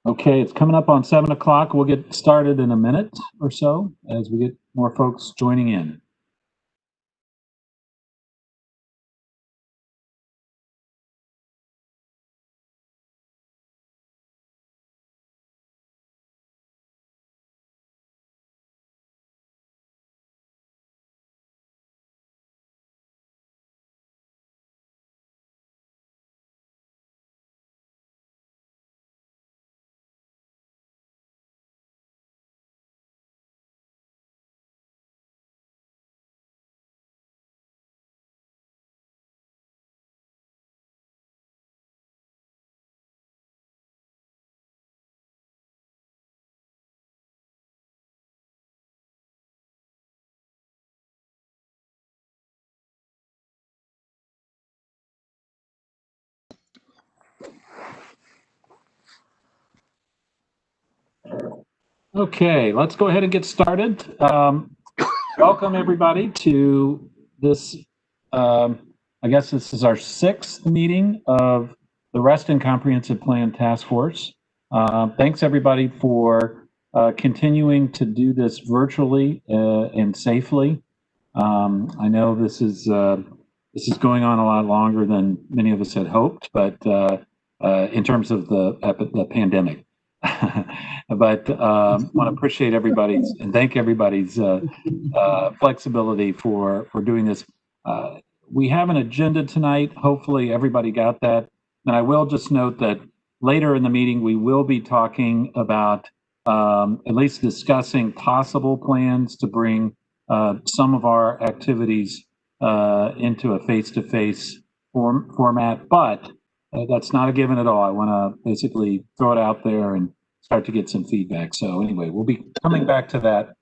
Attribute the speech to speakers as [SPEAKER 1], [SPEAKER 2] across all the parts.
[SPEAKER 1] Okay, it's coming up on 7 o'clock. We'll get started in a minute or so as we get more folks joining in. Okay, let's go ahead and get started. Welcome everybody to this, I guess this is our 6th meeting of the Reston Comprehensive Plan Task Force. Thanks everybody for continuing to do this virtually and safely. I know this is going on a lot longer than many of us had hoped, but in terms of the pandemic. But want to appreciate everybody's and thank everybody's flexibility for doing this. We have an agenda tonight. Hopefully everybody got that. And I will just note that later in the meeting, we will be talking about at least discussing possible plans to bring some of our activities into a face-to-face format, but that's not a given at all. I want to basically throw it out there and start to get some feedback. So anyway, we'll be coming back to that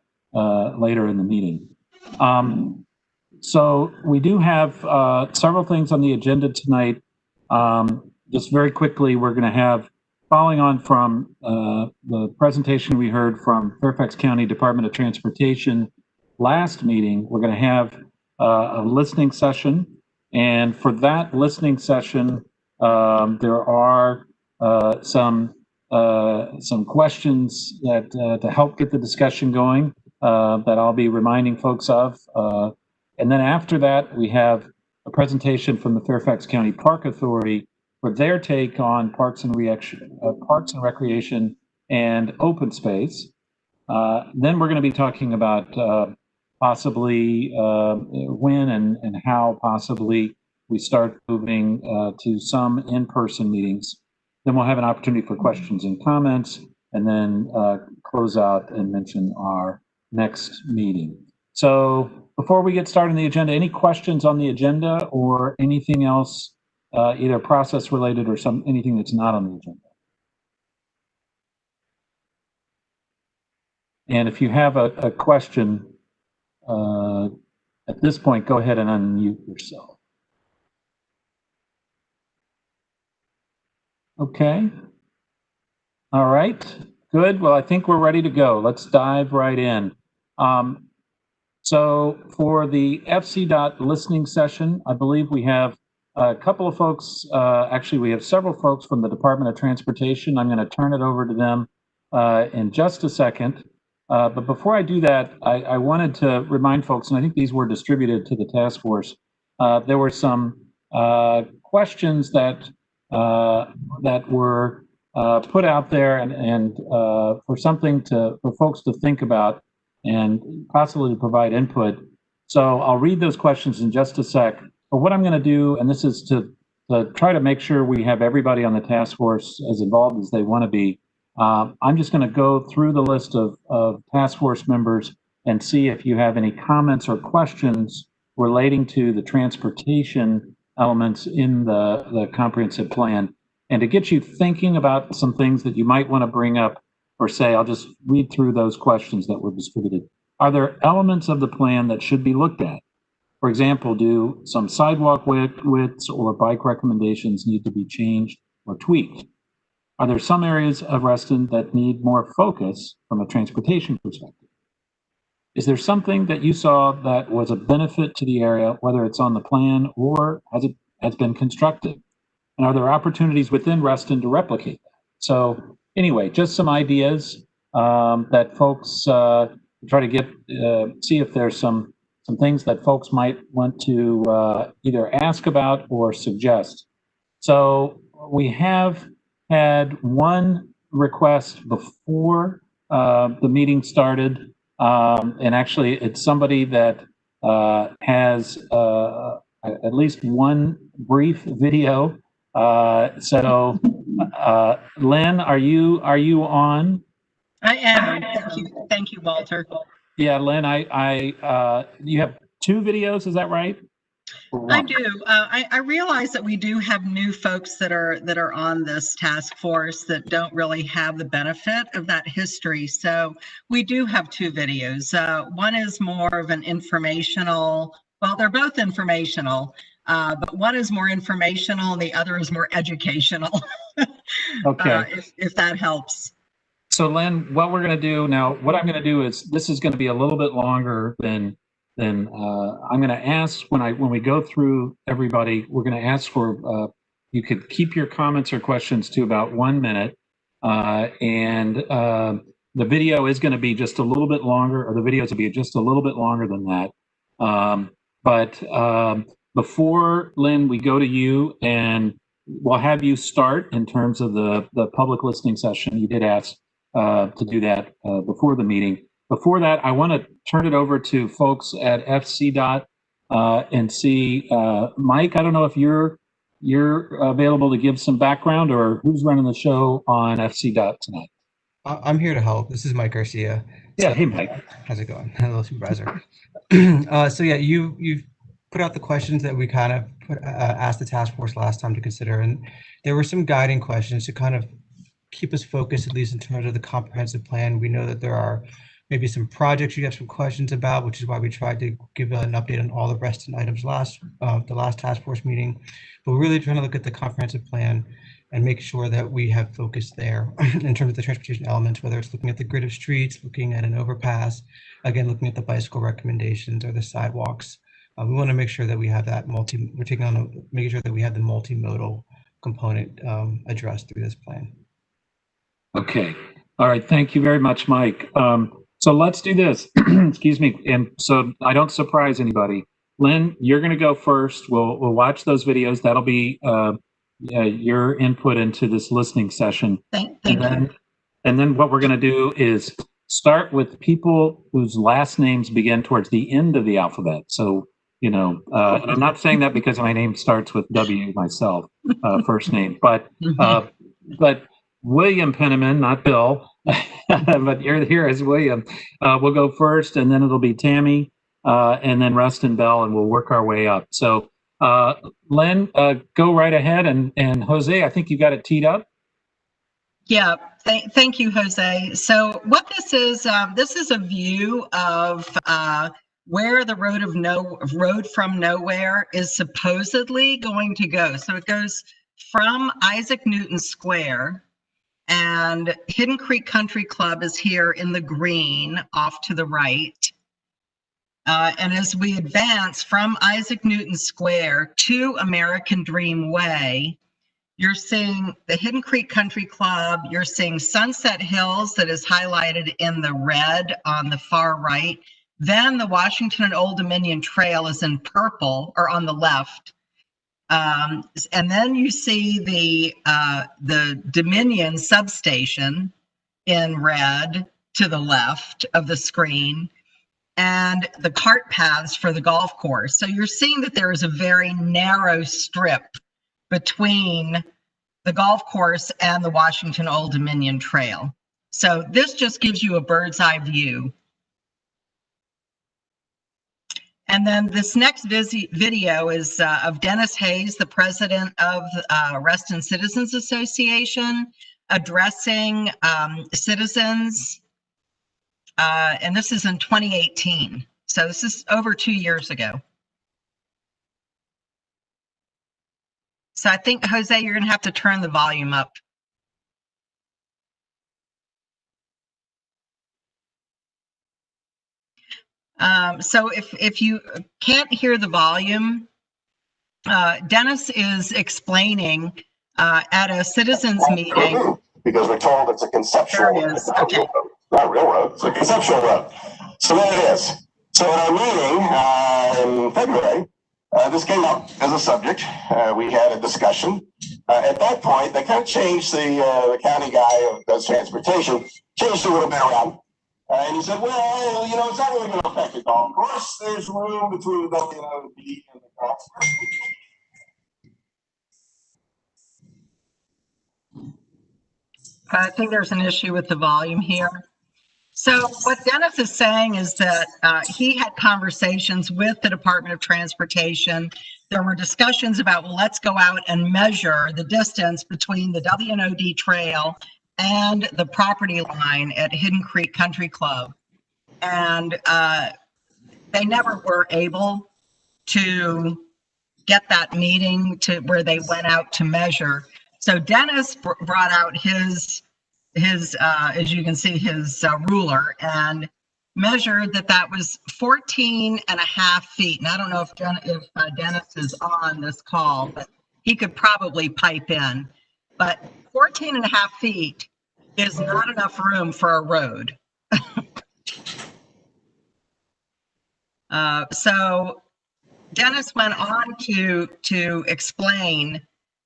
[SPEAKER 1] later in the meeting. So we do have several things on the agenda tonight. Just very quickly, we're going to have, following on from the presentation we heard from Fairfax County Department of Transportation last meeting, we're going to have a listening session. And for that listening session, there are some questions that to help get the discussion going that I'll be reminding folks of. And then after that, we have a presentation from the Fairfax County Park Authority for their take on parks and recreation and open space. Then we're going to be talking about possibly when and how possibly we start moving to some in-person meetings. Then we'll have an opportunity for questions and comments, and then close out and mention our next meeting. So before we get started on the agenda, any questions on the agenda or anything else, either process related or anything that's not on the agenda? And if you have a question, at this point, go ahead and unmute yourself. Okay. All right. Good. Well, I think we're ready to go. Let's dive right in. So for the FCDOT listening session, I believe we have a couple of folks. Actually, we have several folks from the Department of Transportation. I'm going to turn it over to them in just a second. But before I do that, I wanted to remind folks, and I think these were distributed to the task force. There were some questions that were put out there and for folks to think about and possibly to provide input. So I'll read those questions in just a sec. But what I'm going to do, and this is to try to make sure we have everybody on the task force as involved as they want to be. I'm just going to go through the list of task force members and see if you have any comments or questions relating to the transportation elements in the comprehensive plan, and to get you thinking about some things that you might want to bring up or say. I'll just read through those questions that were distributed. Are there elements of the plan that should be looked at? For example, do some sidewalk widths or bike recommendations need to be changed or tweaked? Are there some areas of Reston that need more focus from a transportation perspective? Is there something that you saw that was a benefit to the area, whether it's on the plan or has been constructed? And are there opportunities within Reston to replicate that? So anyway, just some ideas that folks try to get, see if there's some things that folks might want to either ask about or suggest. So we have had one request before the meeting started, and actually it's somebody that has at least one brief video. Lynn, are you on?
[SPEAKER 2] I am. Thank you, Walter.
[SPEAKER 1] Yeah, Lynn, you have two videos, is that right?
[SPEAKER 2] I do. I realize that we do have new folks that are on this task force that don't really have the benefit of that history. So we do have two videos. One is more of an informational. Well, they're both informational, but one is more informational and the other is more educational.
[SPEAKER 1] Okay.
[SPEAKER 2] If that helps.
[SPEAKER 1] So Lynn, what we're going to do now, what I'm going to do is this is going to be a little bit longer than I'm going to ask when we go through everybody. We're going to ask for you could keep your comments or questions to about 1 minute, and the video is going to be just a little bit longer, or the videos will be just a little bit longer than that. Before Lynn, we go to you, and we'll have you start in terms of the public listening session. You did ask to do that before the meeting. Before that, I want to turn it over to folks at FCDOT and see, Mike, I don't know if you're available to give some background, or who's running the show on FCDOT tonight.
[SPEAKER 3] I'm here to help. This is Mike Garcia.
[SPEAKER 1] Yeah, hey Mike.
[SPEAKER 3] How's it going? Hello, Supervisor. So yeah, you've put out the questions that we kind of asked the task force last time to consider, and there were some guiding questions to kind of keep us focused, at least in terms of the comprehensive plan. We know that there are maybe some projects you have some questions about, which is why we tried to give an update on all the Reston items the last task force meeting. But we're really trying to look at the comprehensive plan and make sure that we have focus there in terms of the transportation elements, whether it's looking at the grid of streets, looking at an overpass, again, looking at the bicycle recommendations or the sidewalks. We want to make sure that we have that making sure that we have the multimodal component addressed through this plan.
[SPEAKER 1] Okay. All right. Thank you very much, Mike. So let's do this. Excuse me. And so I don't surprise anybody. Lynn, you're going to go first. We'll watch those videos. That'll be your input into this listening session.
[SPEAKER 2] Thank you.
[SPEAKER 1] And then what we're going to do is start with people whose last names begin towards the end of the alphabet. So, and I'm not saying that because my name starts with W myself, first name, but William Penniman, not Bill, but you're here as William. We'll go first, and then it'll be Tammy, and then Reston Bell, and we'll work our way up. So, Len, go right ahead, and Jose, I think you got it teed up.
[SPEAKER 2] Yeah, thank you, Jose. So, what this is a view of where the road from nowhere is supposedly going to go. So it goes from Isaac Newton Square. And Hidden Creek Country Club is here in the green off to the right. And as we advance from Isaac Newton Square to American Dream Way, you're seeing the Hidden Creek Country Club, you're seeing Sunset Hills that is highlighted in the red on the far right. Then the Washington and Old Dominion Trail is in purple, or on the left. And then you see the Dominion substation in red to the left of the screen, and the cart paths for the golf course. So you're seeing that there is a very narrow strip between the golf course and the Washington Old Dominion Trail. So this just gives you a bird's eye view. And then this next video is of Dennis Hayes, the president of Reston Citizens Association, addressing citizens. And this is in 2018. So this is over 2 years ago. So I think, Jose, you're going to have to turn the volume up. So if you can't hear the volume, Dennis is explaining at a citizens meeting
[SPEAKER 4] because we're told it's a conceptual.
[SPEAKER 2] There it is. Okay.
[SPEAKER 4] Not railroad, it's a conceptual road. So there it is. So at our meeting in February, this came up as a subject. We had a discussion. At that point, they kind of changed the county guy who does transportation, changed a little bit around. And he said, well, you know, it's not really going to affect the golf course. There's room between the WNOD and the golf course.
[SPEAKER 2] I think there's an issue with the volume here. So what Dennis is saying is that he had conversations with the Department of Transportation. There were discussions about, well, let's go out and measure the distance between the WNOD trail and the property line at Hidden Creek Country Club. And they never were able to get that meeting to where they went out to measure. So Dennis brought out his as you can see, his ruler, and measured that was 14.5 feet. And I don't know if Dennis is on this call, but he could probably pipe in. But 14.5 feet is not enough room for a road. So Dennis went on to explain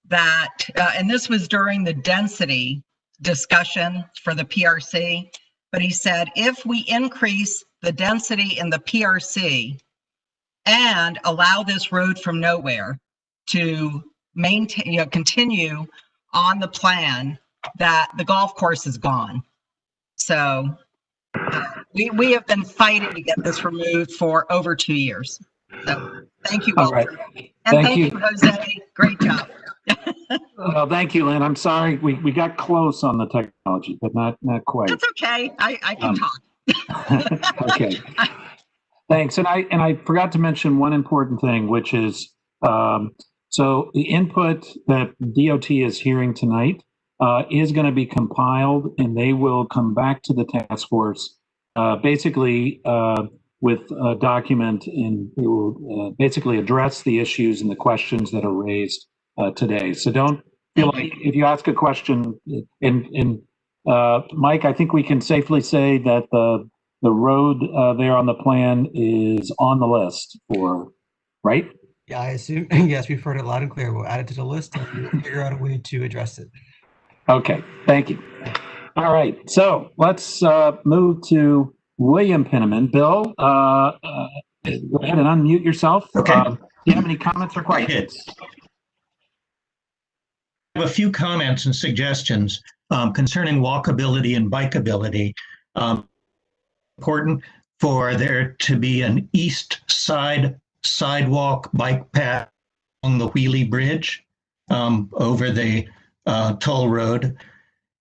[SPEAKER 2] that, and this was during the density discussion for the PRC, but he said, if we increase the density in the PRC and allow this road from nowhere to maintain, continue on the plan, that the golf course is gone. So we have been fighting to get this removed for over 2 years. So thank you, Walter.
[SPEAKER 1] All right.
[SPEAKER 2] And thank you, Jose. Great job.
[SPEAKER 1] Well, thank you, Lynn. I'm sorry we got close on the technology, but not quite.
[SPEAKER 2] That's okay. I can talk.
[SPEAKER 1] Okay. Thanks. And I forgot to mention one important thing, which is so the input that DOT is hearing tonight is going to be compiled, and they will come back to the task force basically with a document, and it will basically address the issues and the questions that are raised today. So don't feel like if you ask a question, and Mike, I think we can safely say that the road there on the plan is on the list for, right?
[SPEAKER 3] Yeah, I assume, yes, we've heard it loud and clear. We'll add it to the list and figure out a way to address it.
[SPEAKER 1] Okay, thank you. All right, so let's move to William Penniman. Bill, go ahead and unmute yourself.
[SPEAKER 5] Okay.
[SPEAKER 1] Do you have any comments or questions?
[SPEAKER 5] I have a few comments and suggestions concerning walkability and bikeability. Important for there to be an east side sidewalk bike path along the Wheelie Bridge over the toll road.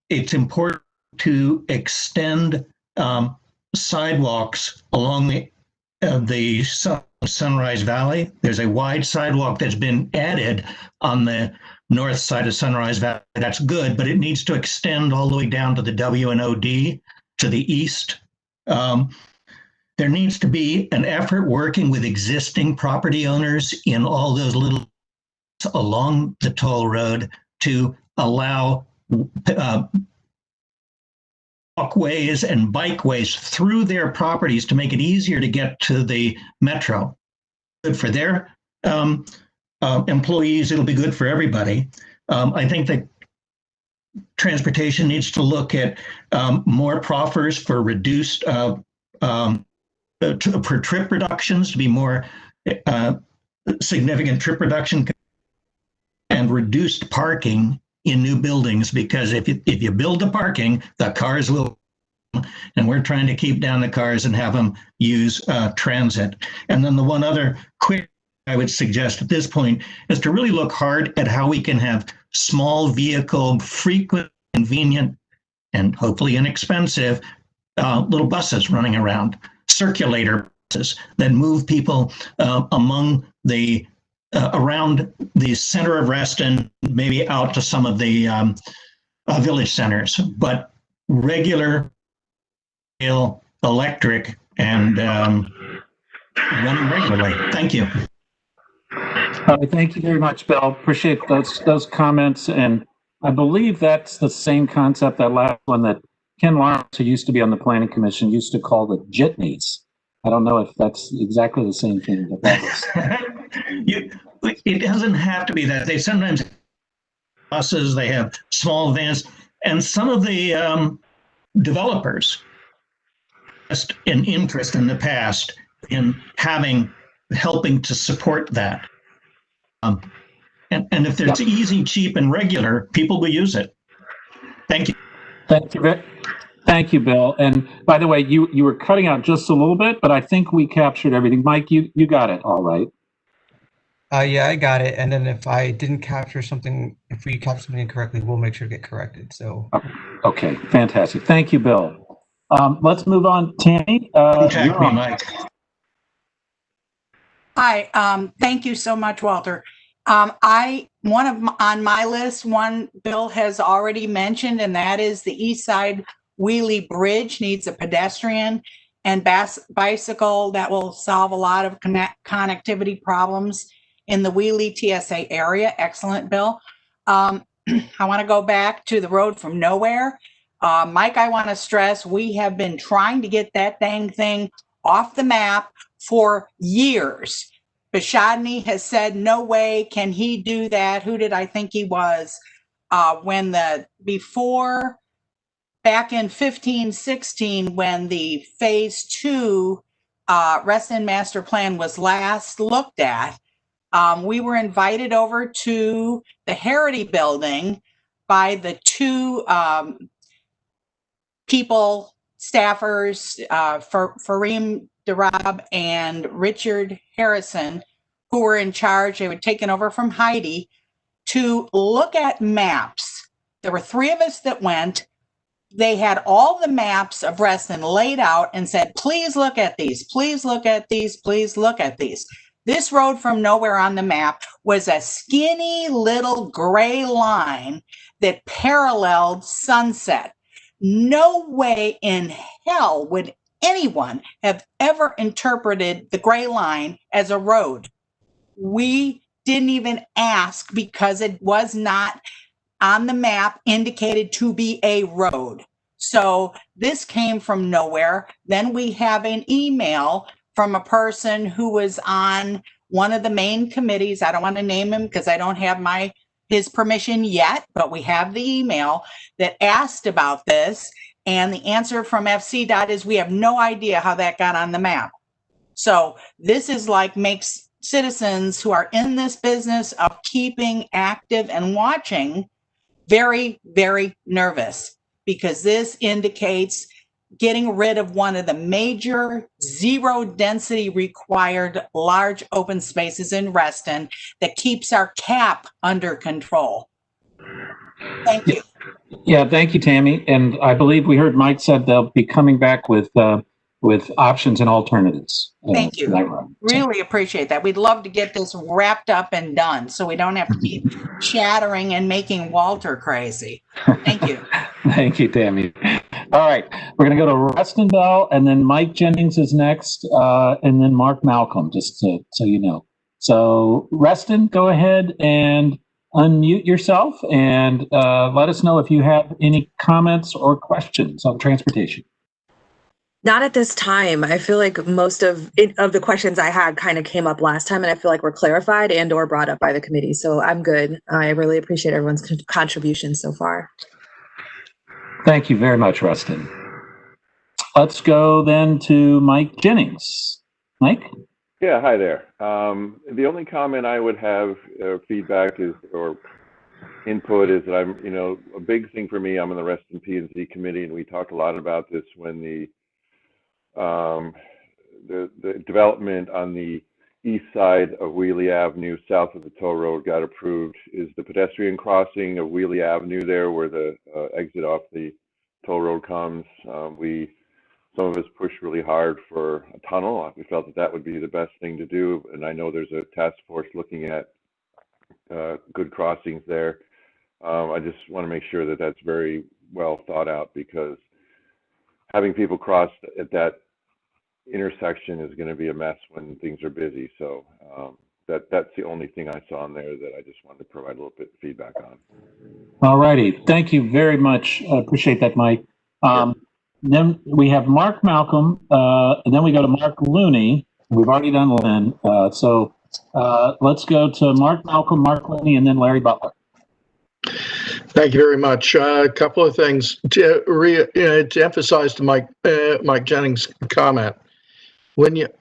[SPEAKER 5] It's important to extend sidewalks along the Sunrise Valley. There's a wide sidewalk that's been added on the north side of Sunrise Valley. That's good, but it needs to extend all the way down to the WNOD to the east. There needs to be an effort working with existing property owners in all those little along the toll road to allow walkways and bikeways through their properties to make it easier to get to the metro. Good for their employees, it'll be good for everybody. I think that transportation needs to look at more proffers for reduced for trip reductions, to be more significant trip reduction, and reduced parking in new buildings, because if you build the parking, the cars will, and we're trying to keep down the cars and have them use transit. And then the one other quick I would suggest at this point is to really look hard at how we can have small vehicle, frequent, convenient, and hopefully inexpensive little buses running around, circulator buses that move people among the around the center of Reston, maybe out to some of the village centers, but regular electric and running regularly. Thank you.
[SPEAKER 1] Thank you very much, Bill. Appreciate those comments. And I believe that's the same concept, that last one that Ken Lawrence, who used to be on the planning commission, used to call the jitneys. I don't know if that's exactly the same thing, but that was.
[SPEAKER 5] It doesn't have to be that. They sometimes have buses, they have small vans, and some of the developers expressed an interest in the past in helping to support that. And if it's easy, cheap, and regular, people will use it. Thank you.
[SPEAKER 1] Thank you, Bill. And by the way, you were cutting out just a little bit, but I think we captured everything. Mike, you got it all right.
[SPEAKER 3] Yeah, I got it. And then if I didn't capture something, if we capture something incorrectly, we'll make sure to get corrected. So.
[SPEAKER 1] Okay, fantastic. Thank you, Bill. Let's move on. Tammy,
[SPEAKER 5] Contact me, Mike.
[SPEAKER 6] Hi, thank you so much, Walter. On my list, one Bill has already mentioned, and that is the East Side Wheelie Bridge needs a pedestrian and bicycle that will solve a lot of connectivity problems in the Wheelie TSA area. Excellent, Bill. I want to go back to the road from nowhere. Mike, I want to stress we have been trying to get that dang thing off the map for years. Bishadny has said, no way can he do that. Who did I think he was? Back in 15-16, when the phase 2 Reston master plan was last looked at, we were invited over to the Harity building by the two staffers, Fareem Darab and Richard Harrison, who were in charge. They were taken over from Heidi to look at maps. There were 3 of us that went. They had all the maps of Reston laid out and said, please look at these, please look at these, please look at these. This road from nowhere on the map was a skinny little gray line that paralleled Sunset. No way in hell would anyone have ever interpreted the gray line as a road. We didn't even ask because it was not on the map indicated to be a road. So this came from nowhere. Then we have an email from a person who was on one of the main committees. I don't want to name him because I don't have his permission yet, but we have the email that asked about this. And the answer from FCDOT is we have no idea how that got on the map. So this is makes citizens who are in this business of keeping active and watching very, very nervous, because this indicates getting rid of one of the major zero density required large open spaces in Reston that keeps our cap under control. Thank you.
[SPEAKER 1] Yeah, thank you, Tammy. And I believe we heard Mike said they'll be coming back with options and alternatives.
[SPEAKER 6] Thank you. Really appreciate that. We'd love to get this wrapped up and done so we don't have to keep chattering and making Walter crazy. Thank you.
[SPEAKER 1] Thank you, Tammy. All right, we're going to go to Reston Bell, and then Mike Jennings is next, and then Mark Malcolm, just so you know. So Reston, go ahead and unmute yourself and let us know if you have any comments or questions on transportation.
[SPEAKER 7] Not at this time. I feel like most of the questions I had kind of came up last time, and I feel like were clarified and or brought up by the committee. So I'm good. I really appreciate everyone's contribution so far.
[SPEAKER 1] Thank you very much, Reston. Let's go then to Mike Jennings. Mike?
[SPEAKER 8] Yeah, hi there. The only comment I would have, feedback is, or input is that I'm, a big thing for me, I'm on the Reston P&Z committee, and we talked a lot about this when the development on the east side of Wheelie Avenue, south of the toll road, got approved. Is the pedestrian crossing of Wheelie Avenue there, where the exit off the toll road comes? Some of us pushed really hard for a tunnel. We felt that would be the best thing to do, and I know there's a task force looking at good crossings there. I just want to make sure that that's very well thought out, because having people cross at that intersection is going to be a mess when things are busy. So that's the only thing I saw in there that I just wanted to provide a little bit of feedback on.
[SPEAKER 1] All righty. Thank you very much. I appreciate that, Mike. Then we have Mark Malcolm, and then we go to Mark Looney. We've already done Lynn. So let's go to Mark Malcolm, Mark Looney, and then Larry Butler.
[SPEAKER 9] Thank you very much. A couple of things to emphasize to Mike Jennings' comment.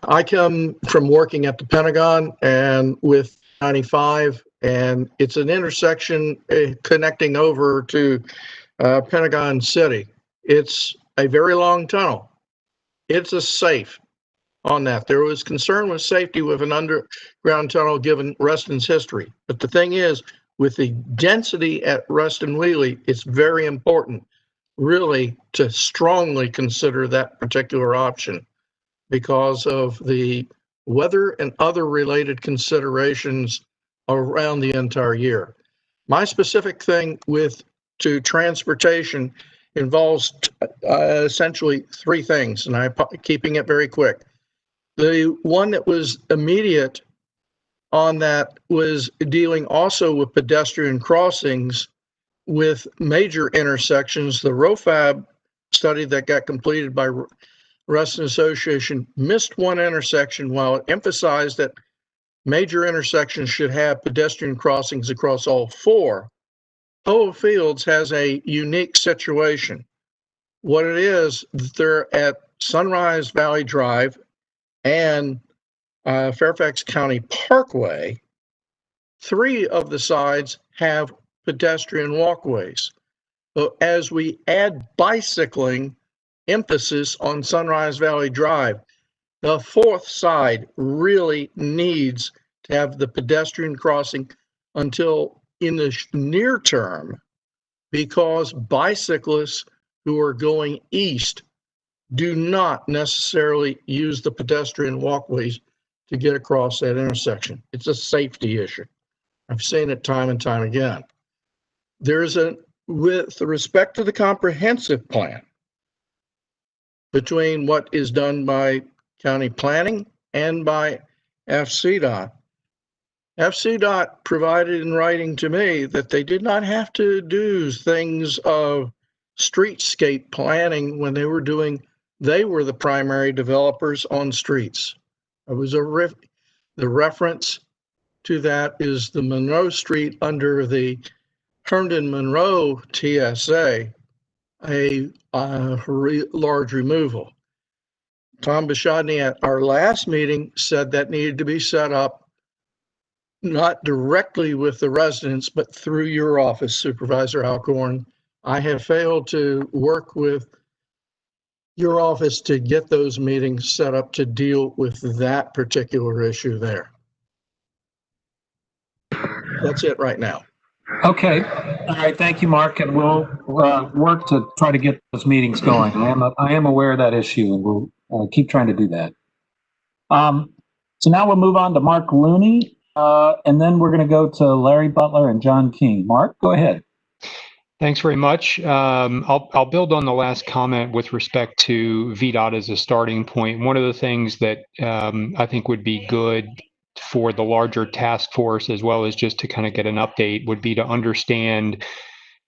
[SPEAKER 9] I come from working at the Pentagon and with 95, and it's an intersection connecting over to Pentagon City. It's a very long tunnel. It's a safe on that. There was concern with safety with an underground tunnel given Reston's history. But the thing is, with the density at Reston Wheelie, it's very important really to strongly consider that particular option because of the weather and other related considerations around the entire year. My specific thing to transportation involves essentially three things, and I'm keeping it very quick. The one that was immediate on that was dealing also with pedestrian crossings with major intersections. The ROFAB study that got completed by Reston Association missed one intersection while it emphasized that major intersections should have pedestrian crossings across all four. Polo Fields has a unique situation. What it is, they're at Sunrise Valley Drive and Fairfax County Parkway. Three of the sides have pedestrian walkways. So as we add bicycling emphasis on Sunrise Valley Drive, the fourth side really needs to have the pedestrian crossing until in the near term, because bicyclists who are going east do not necessarily use the pedestrian walkways to get across that intersection. It's a safety issue. I've seen it time and time again. With respect to the comprehensive plan, between what is done by county planning and by FCDOT, FCDOT provided in writing to me that they did not have to do things of streetscape planning when they were the primary developers on streets. It was the reference to that is the Monroe Street under the Herndon Monroe TSA, a large removal. Tom Bishadny at our last meeting said that needed to be set up not directly with the residents, but through your office, Supervisor Alcorn. I have failed to work with your office to get those meetings set up to deal with that particular issue there. That's it right now.
[SPEAKER 1] Okay. All right. Thank you, Mark. And we'll work to try to get those meetings going. I am aware of that issue, and we'll keep trying to do that. So now we'll move on to Mark Looney, and then we're going to go to Larry Butler and John King. Mark, go ahead.
[SPEAKER 10] Thanks very much. I'll build on the last comment with respect to VDOT as a starting point. One of the things that I think would be good for the larger task force, as well as just to kind of get an update, would be to understand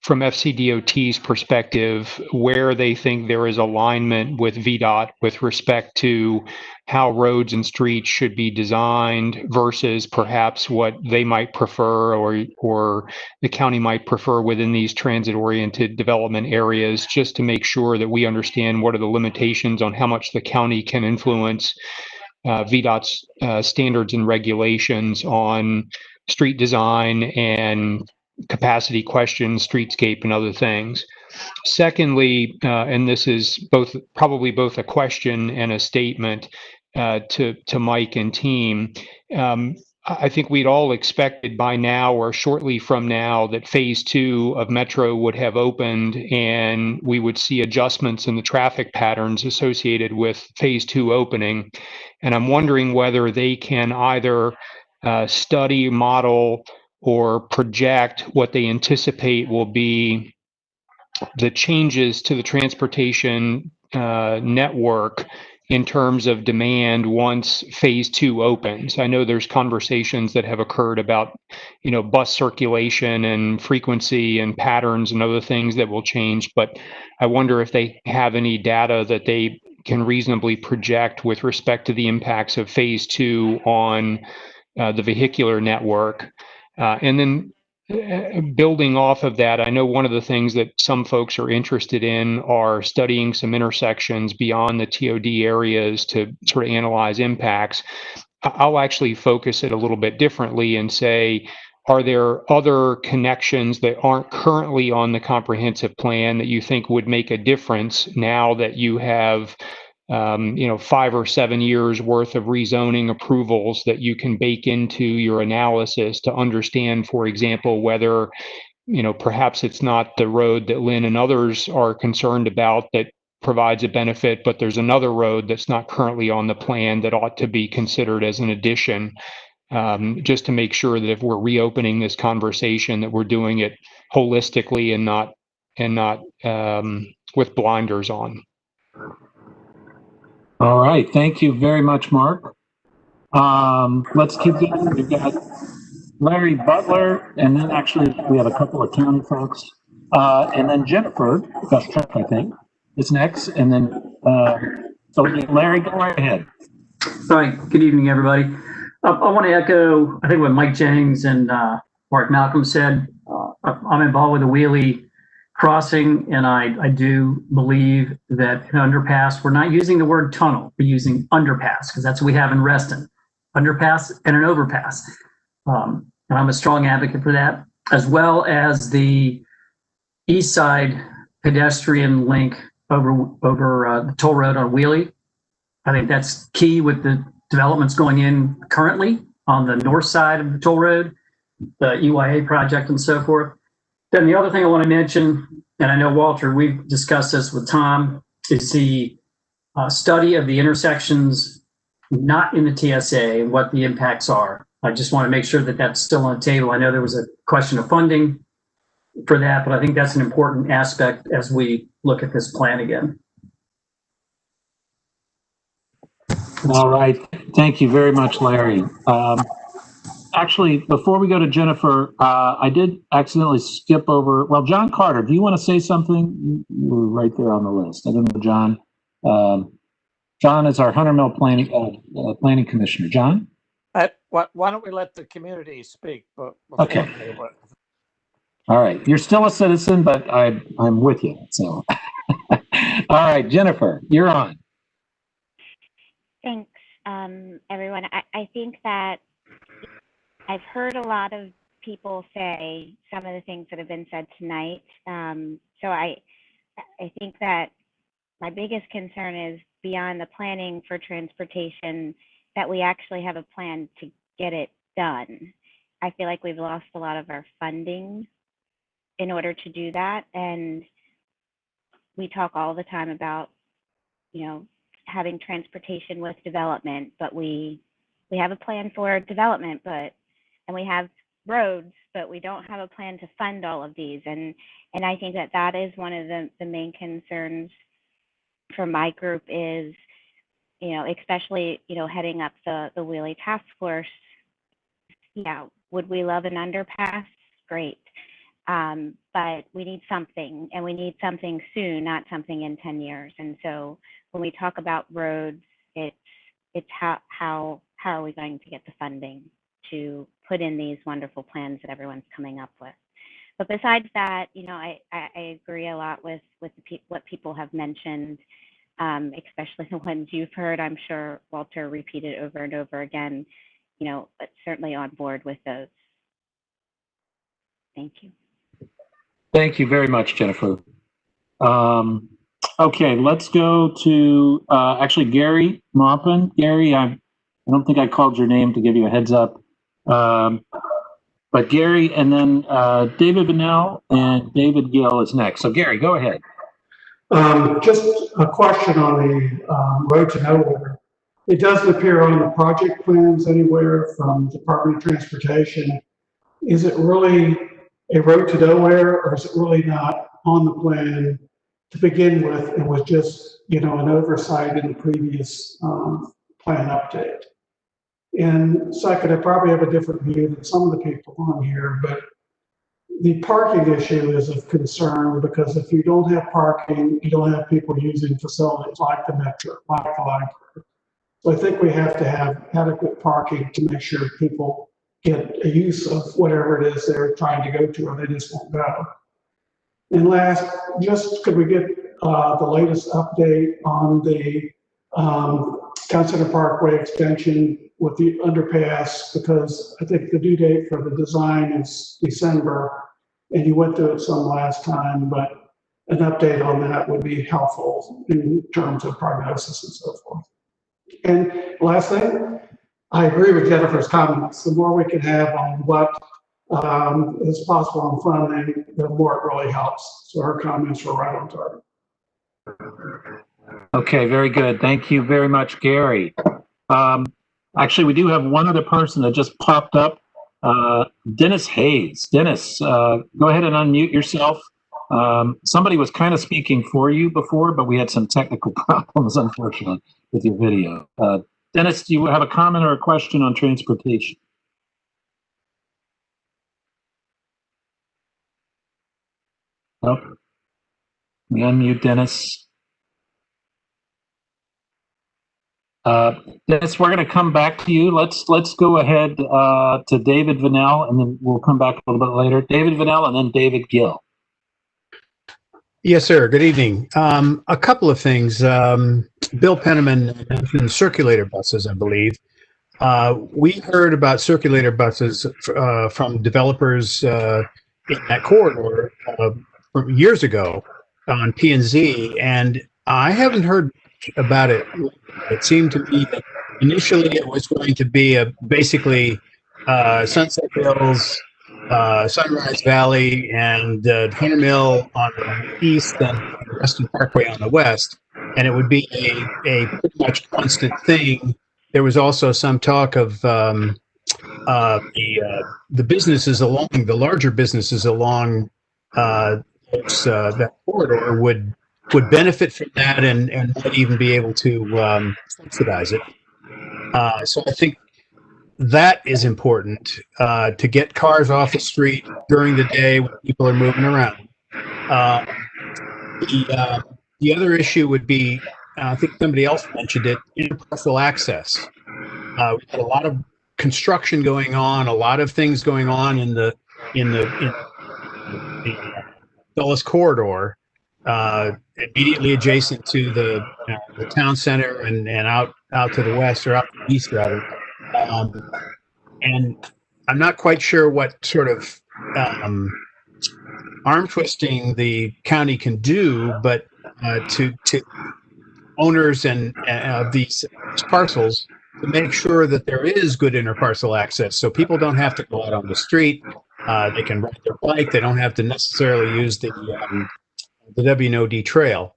[SPEAKER 10] from FCDOT's perspective where they think there is alignment with VDOT with respect to how roads and streets should be designed versus perhaps what they might prefer or the county might prefer within these transit-oriented development areas, just to make sure that we understand what are the limitations on how much the county can influence VDOT's standards and regulations on street design and capacity questions, streetscape, and other things. Secondly, and this is probably both a question and a statement to Mike and team. I think we'd all expected by now or shortly from now that phase 2 of Metro would have opened and we would see adjustments in the traffic patterns associated with phase 2 opening. And I'm wondering whether they can either study, model, or project what they anticipate will be the changes to the transportation network in terms of demand once phase 2 opens. I know there's conversations that have occurred about, bus circulation and frequency and patterns and other things that will change, but I wonder if they have any data that they can reasonably project with respect to the impacts of phase 2 on the vehicular network. And then building off of that, I know one of the things that some folks are interested in are studying some intersections beyond the TOD areas to sort of analyze impacts. I'll actually focus it a little bit differently and say, are there other connections that aren't currently on the comprehensive plan that you think would make a difference now that you have 5 or 7 years worth of rezoning approvals that you can bake into your analysis to understand, for example, whether, perhaps it's not the road that Lynn and others are concerned about that provides a benefit, but there's another road that's not currently on the plan that ought to be considered as an addition, just to make sure that if we're reopening this conversation, that we're doing it holistically and not with blinders on.
[SPEAKER 1] All right. Thank you very much, Mark. Let's keep going. We've got Larry Butler, and then actually we have a couple of county folks. And then Jennifer, I think, is next. And then, so Larry, go right ahead.
[SPEAKER 11] All right. Good evening, everybody. I want to echo, I think, what Mike Jennings and Mark Malcolm said. I'm involved with the Wheelie crossing, and I do believe that an underpass, we're not using the word tunnel, we're using underpass, because that's what we have in Reston, underpass and an overpass. And I'm a strong advocate for that, as well as the east side pedestrian link over the toll road on Wheelie. I think that's key with the developments going in currently on the north side of the toll road, the EYA project and so forth. Then the other thing I want to mention, and I know, Walter, we've discussed this with Tom, is the study of the intersections not in the TSA and what the impacts are. I just want to make sure that that's still on the table. I know there was a question of funding for that, but I think that's an important aspect as we look at this plan again.
[SPEAKER 1] All right. Thank you very much, Larry. Actually, before we go to Jennifer, I did accidentally skip over. Well, John Carter, do you want to say something? You were right there on the list. I don't know, John. John is our Hunter Mill planning commissioner. John?
[SPEAKER 12] Why don't we let the community speak?
[SPEAKER 1] Okay. All right. You're still a citizen, but I'm with you. So, all right, Jennifer, you're on.
[SPEAKER 13] Thanks, everyone. I think that I've heard a lot of people say some of the things that have been said tonight. So I think that my biggest concern is beyond the planning for transportation, that we actually have a plan to get it done. I feel like we've lost a lot of our funding in order to do that. And we talk all the time about, having transportation with development, but we have a plan for development, and we have roads, but we don't have a plan to fund all of these. And I think that is one of the main concerns for my group is, especially, heading up the Wheelie task force. Yeah, would we love an underpass? Great. But we need something, and we need something soon, not something in 10 years. And so when we talk about roads, it's how are we going to get the funding to put in these wonderful plans that everyone's coming up with. But besides that, I agree a lot with what people have mentioned, especially the ones you've heard. I'm sure Walter repeated over and over again, but certainly on board with those. Thank you.
[SPEAKER 1] Thank you very much, Jennifer. Okay, let's go to actually Gary Maupin. Gary, I don't think I called your name to give you a heads up. But Gary, and then David Bennell and David Gill is next. So Gary, go ahead.
[SPEAKER 14] Just a question on the road to nowhere. It doesn't appear on the project plans anywhere from Department of Transportation. Is it really a road to nowhere, or is it really not on the plan to begin with? It was just an oversight in the previous plan update. And second, I probably have a different view than some of the people on here, but the parking issue is of concern because if you don't have parking, you don't have people using facilities like the metro, like the library. So I think we have to have adequate parking to make sure people get a use of whatever it is they're trying to go to, or they just won't go. And last, just could we get the latest update on the Town Center Parkway extension with the underpass? Because I think the due date for the design is December, and you went through it some last time, but an update on that would be helpful in terms of prognosis and so forth. And last thing, I agree with Jennifer's comments. The more we can have on what is possible in funding, the more it really helps. So her comments were right on target.
[SPEAKER 1] Okay, very good. Thank you very much, Gary. Actually, we do have one other person that just popped up, Dennis Hayes. Dennis, go ahead and unmute yourself. Somebody was kind of speaking for you before, but we had some technical problems, unfortunately, with your video. Dennis, do you have a comment or a question on transportation? Nope. We unmute Dennis. Dennis, we're going to come back to you. Let's go ahead to David Vanell, and then we'll come back a little bit later. David Vanell, and then David Gill.
[SPEAKER 15] Yes, sir. Good evening. A couple of things. Bill Penniman mentioned circulator buses, I believe. We heard about circulator buses from developers in that corridor from years ago on P&Z, and I haven't heard about it. It seemed to me that initially it was going to be basically Sunset Hills, Sunrise Valley, and Hunter Mill on the east and Reston Parkway on the west, and it would be a pretty much constant thing. There was also some talk of the businesses along, the larger businesses along that corridor would benefit from that and might even be able to subsidize it. So I think that is important to get cars off the street during the day when people are moving around. The other issue would be, I think somebody else mentioned it, interparcel access. We've got a lot of construction going on, a lot of things going on in the Dulles corridor, immediately adjacent to the town center and out to the west, or out to the east rather. And I'm not quite sure what sort of arm twisting the county can do, but to owners and of these parcels to make sure that there is good interparcel access, so people don't have to go out on the street. They can ride their bike. They don't have to necessarily use the W&OD trail.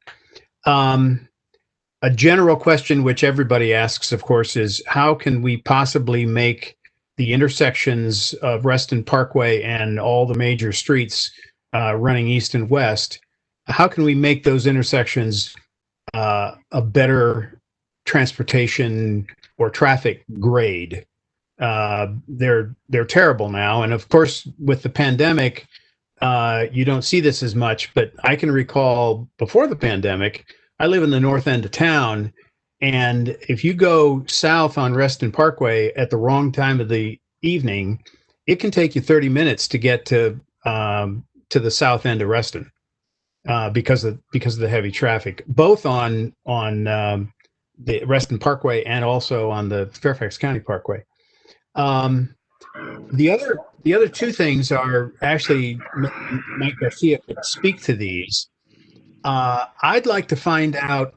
[SPEAKER 15] A general question which everybody asks, of course, is how can we possibly make the intersections of Reston Parkway and all the major streets running east and west, how can we make those intersections a better transportation or traffic grade? They're terrible now, and of course with the pandemic you don't see this as much, but I can recall before the pandemic, I live in the north end of town, and if you go south on Reston Parkway at the wrong time of the evening, it can take you 30 minutes to get to the south end of Reston because of the heavy traffic, both on the Reston Parkway and also on the Fairfax County Parkway. The other two things are actually Mike Garcia could speak to these. I'd like to find out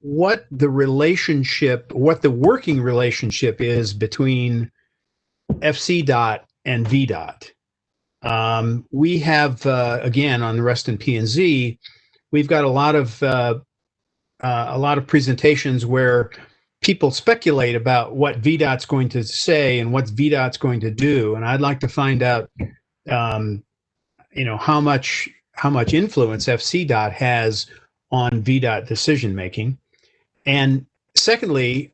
[SPEAKER 15] what the working relationship is between FCDOT and VDOT. We have again on the Reston P&Z, we've got a lot of presentations where people speculate about what VDOT's going to say and what VDOT's going to do, and I'd like to find out, how much influence FCDOT has on VDOT decision making. And secondly,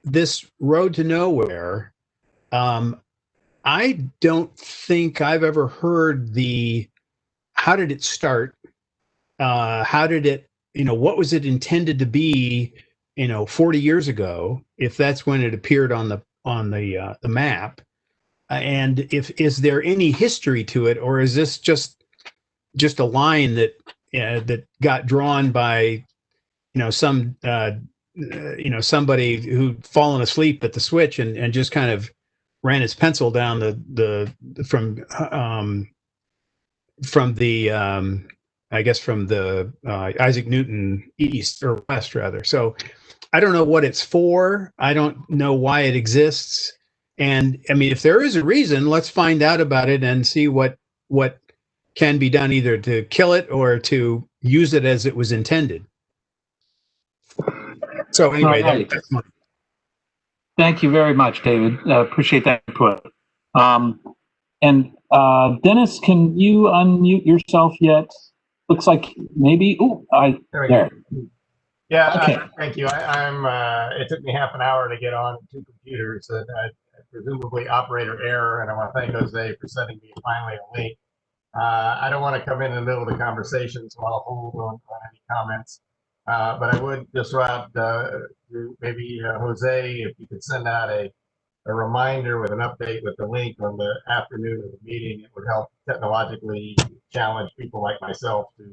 [SPEAKER 15] this road to nowhere, I don't think I've ever heard how did it start? How did it, what was it intended to be, 40 years ago, if that's when it appeared on the map? And is there any history to it, or is this just a line that got drawn by, somebody who'd fallen asleep at the switch and just kind of ran his pencil down from the Isaac Newton east or west rather. So I don't know what it's for. I don't know why it exists. And I mean, if there is a reason, let's find out about it and see what can be done either to kill it or to use it as it was intended. So anyway,
[SPEAKER 1] Right.
[SPEAKER 15] that's my...
[SPEAKER 1] Thank you very much, David. Appreciate that input. And Dennis, can you unmute yourself yet? Looks like maybe. Oh, there.
[SPEAKER 16] Yeah,
[SPEAKER 1] Okay.
[SPEAKER 16] thank you. I'm. It took me half an hour to get on two computers, and presumably operator error. And I want to thank Jose for sending me finally a link. I don't want to come in the middle of the conversation, so I'll hold on any comments. But I would just throw maybe Jose, if you could send out a reminder with an update with the link on the afternoon of the meeting, it would help technologically challenge people like myself to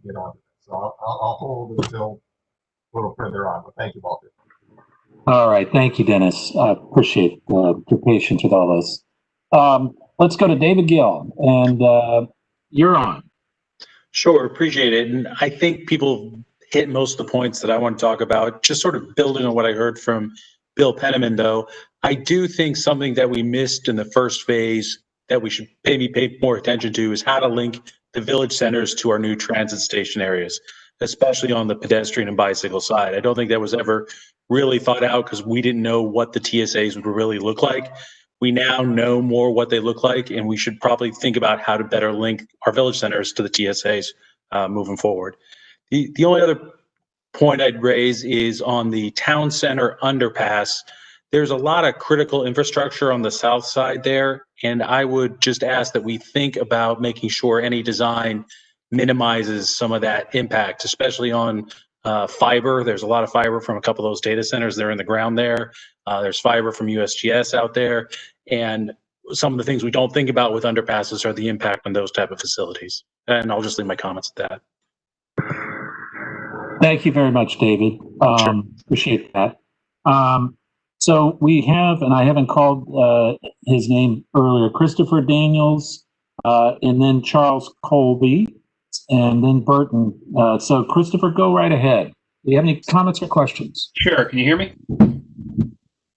[SPEAKER 16] get onto this. So I'll hold until a little further on. But thank you, Walter.
[SPEAKER 1] All right. Thank you, Dennis. I appreciate your patience with all this. Let's go to David Gill, and you're on.
[SPEAKER 17] Sure, appreciate it. And I think people hit most of the points that I want to talk about. Just sort of building on what I heard from Bill Penniman, though, I do think something that we missed in the first phase that we should maybe pay more attention to is how to link the village centers to our new transit station areas, especially on the pedestrian and bicycle side. I don't think that was ever really thought out because we didn't know what the TSAs would really look like. We now know more what they look like, and we should probably think about how to better link our village centers to the TSAs moving forward. The only other point I'd raise is on the town center underpass. There's a lot of critical infrastructure on the south side there, and I would just ask that we think about making sure any design minimizes some of that impact, especially on fiber. There's a lot of fiber from a couple of those data centers. They're in the ground there. There's fiber from USGS out there. And some of the things we don't think about with underpasses are the impact on those type of facilities. And I'll just leave my comments at that.
[SPEAKER 1] Thank you very much, David. Appreciate that. So we have, and I haven't called his name earlier, Christopher Daniels, and then Charles Colby, and then Burton. So Christopher, go right ahead. Do you have any comments or questions?
[SPEAKER 18] Sure. Can you hear me?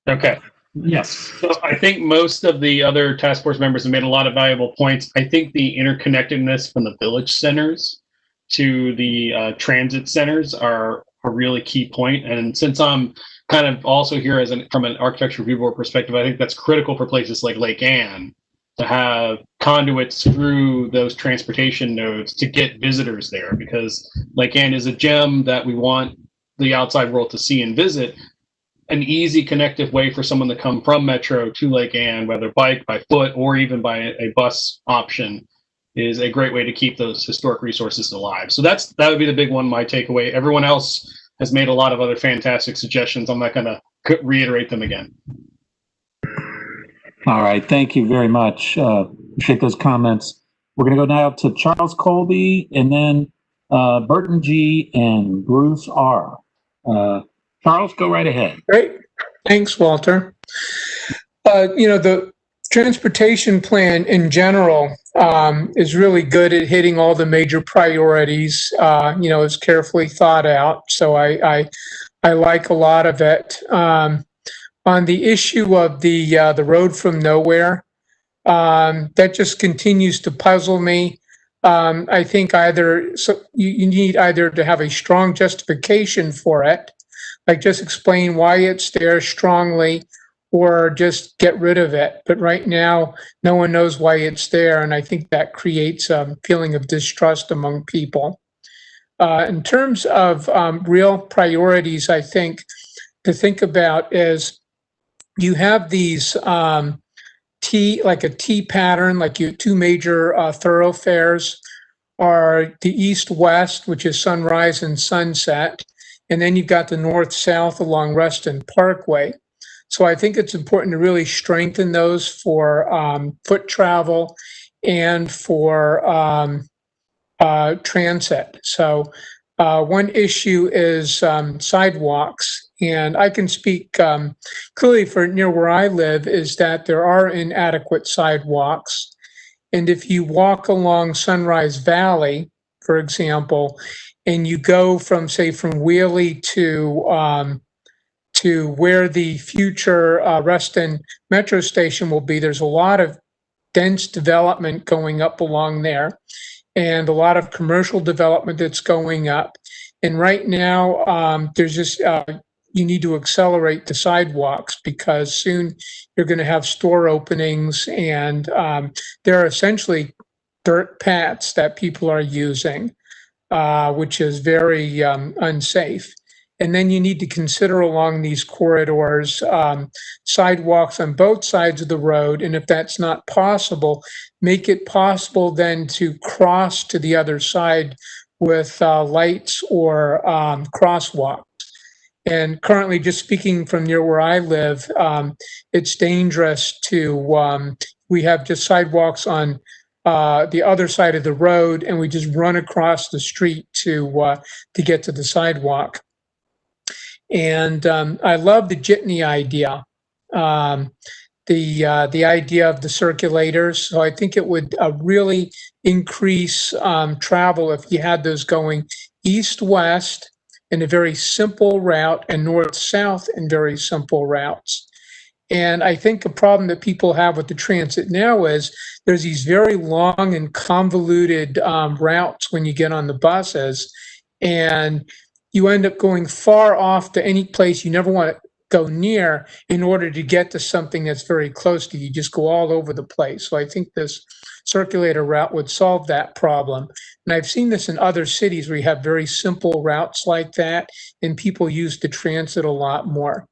[SPEAKER 18] Okay.
[SPEAKER 1] Yes.
[SPEAKER 18] So I think most of the other task force members have made a lot of valuable points. I think the interconnectedness from the village centers to the transit centers are a really key point. And since I'm kind of also here as from an architecture review board perspective, I think that's critical for places like Lake Anne to have conduits through those transportation nodes to get visitors there, because Lake Anne is a gem that we want the outside world to see and visit. An easy connective way for someone to come from Metro to Lake Anne, whether bike, by foot, or even by a bus option, is a great way to keep those historic resources alive. So that would be the big one, my takeaway. Everyone else has made a lot of other fantastic suggestions. I'm not going to reiterate them again.
[SPEAKER 1] All right. Thank you very much. Appreciate those comments. We're going to go now to Charles Colby, and then Burton G. and Bruce R. Charles, go right ahead.
[SPEAKER 19] Great. Thanks, Walter. The transportation plan in general is really good at hitting all the major priorities. It's carefully thought out. So I like a lot of it. On the issue of the road from nowhere, that just continues to puzzle me. I think you need either to have a strong justification for it, like just explain why it's there strongly, or just get rid of it. But right now, no one knows why it's there, and I think that creates a feeling of distrust among people. In terms of real priorities, I think to think about is you have these like a T pattern, like you two major thoroughfares are the east-west, which is Sunrise and Sunset, and then you've got the north-south along Reston Parkway. So I think it's important to really strengthen those for foot travel and for transit. So one issue is sidewalks, and I can speak clearly for near where I live is that there are inadequate sidewalks. And if you walk along Sunrise Valley, for example, and you go from, say, from Wheelie to where the future Reston Metro Station will be, there's a lot of dense development going up along there, and a lot of commercial development that's going up. And right now, there's just you need to accelerate the sidewalks because soon you're going to have store openings, and there are essentially dirt paths that people are using, which is very unsafe. And then you need to consider along these corridors sidewalks on both sides of the road. And if that's not possible, make it possible then to cross to the other side with lights or crosswalks. And currently, just speaking from near where I live, it's dangerous to, we have just sidewalks on the other side of the road, and we just run across the street to get to the sidewalk. And I love the jitney idea, the idea of the circulators. So I think it would really increase travel if you had those going east-west in a very simple route and north-south in very simple routes. And I think the problem that people have with the transit now is there's these very long and convoluted routes when you get on the buses, and you end up going far off to any place you never want to go near in order to get to something that's very close to you. You just go all over the place. So I think this circulator route would solve that problem. And I've seen this in other cities where you have very simple routes like that, and people use the transit a lot more.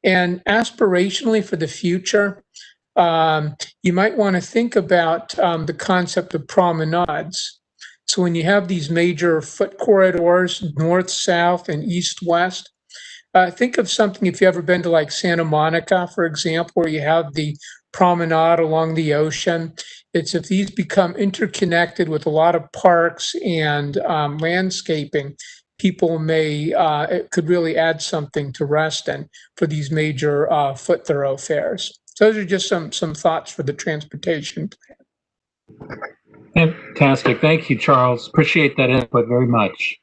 [SPEAKER 19] And aspirationally for the future, you might want to think about the concept of promenades. So when you have these major foot corridors, north, south, and east, west, think of something if you've ever been to like Santa Monica, for example, where you have the promenade along the ocean. It's if these become interconnected with a lot of parks and landscaping, people may, it could really add something to Reston for these major foot thoroughfares. So those are just some thoughts for the transportation plan.
[SPEAKER 1] Fantastic. Thank you, Charles. Appreciate that input very much.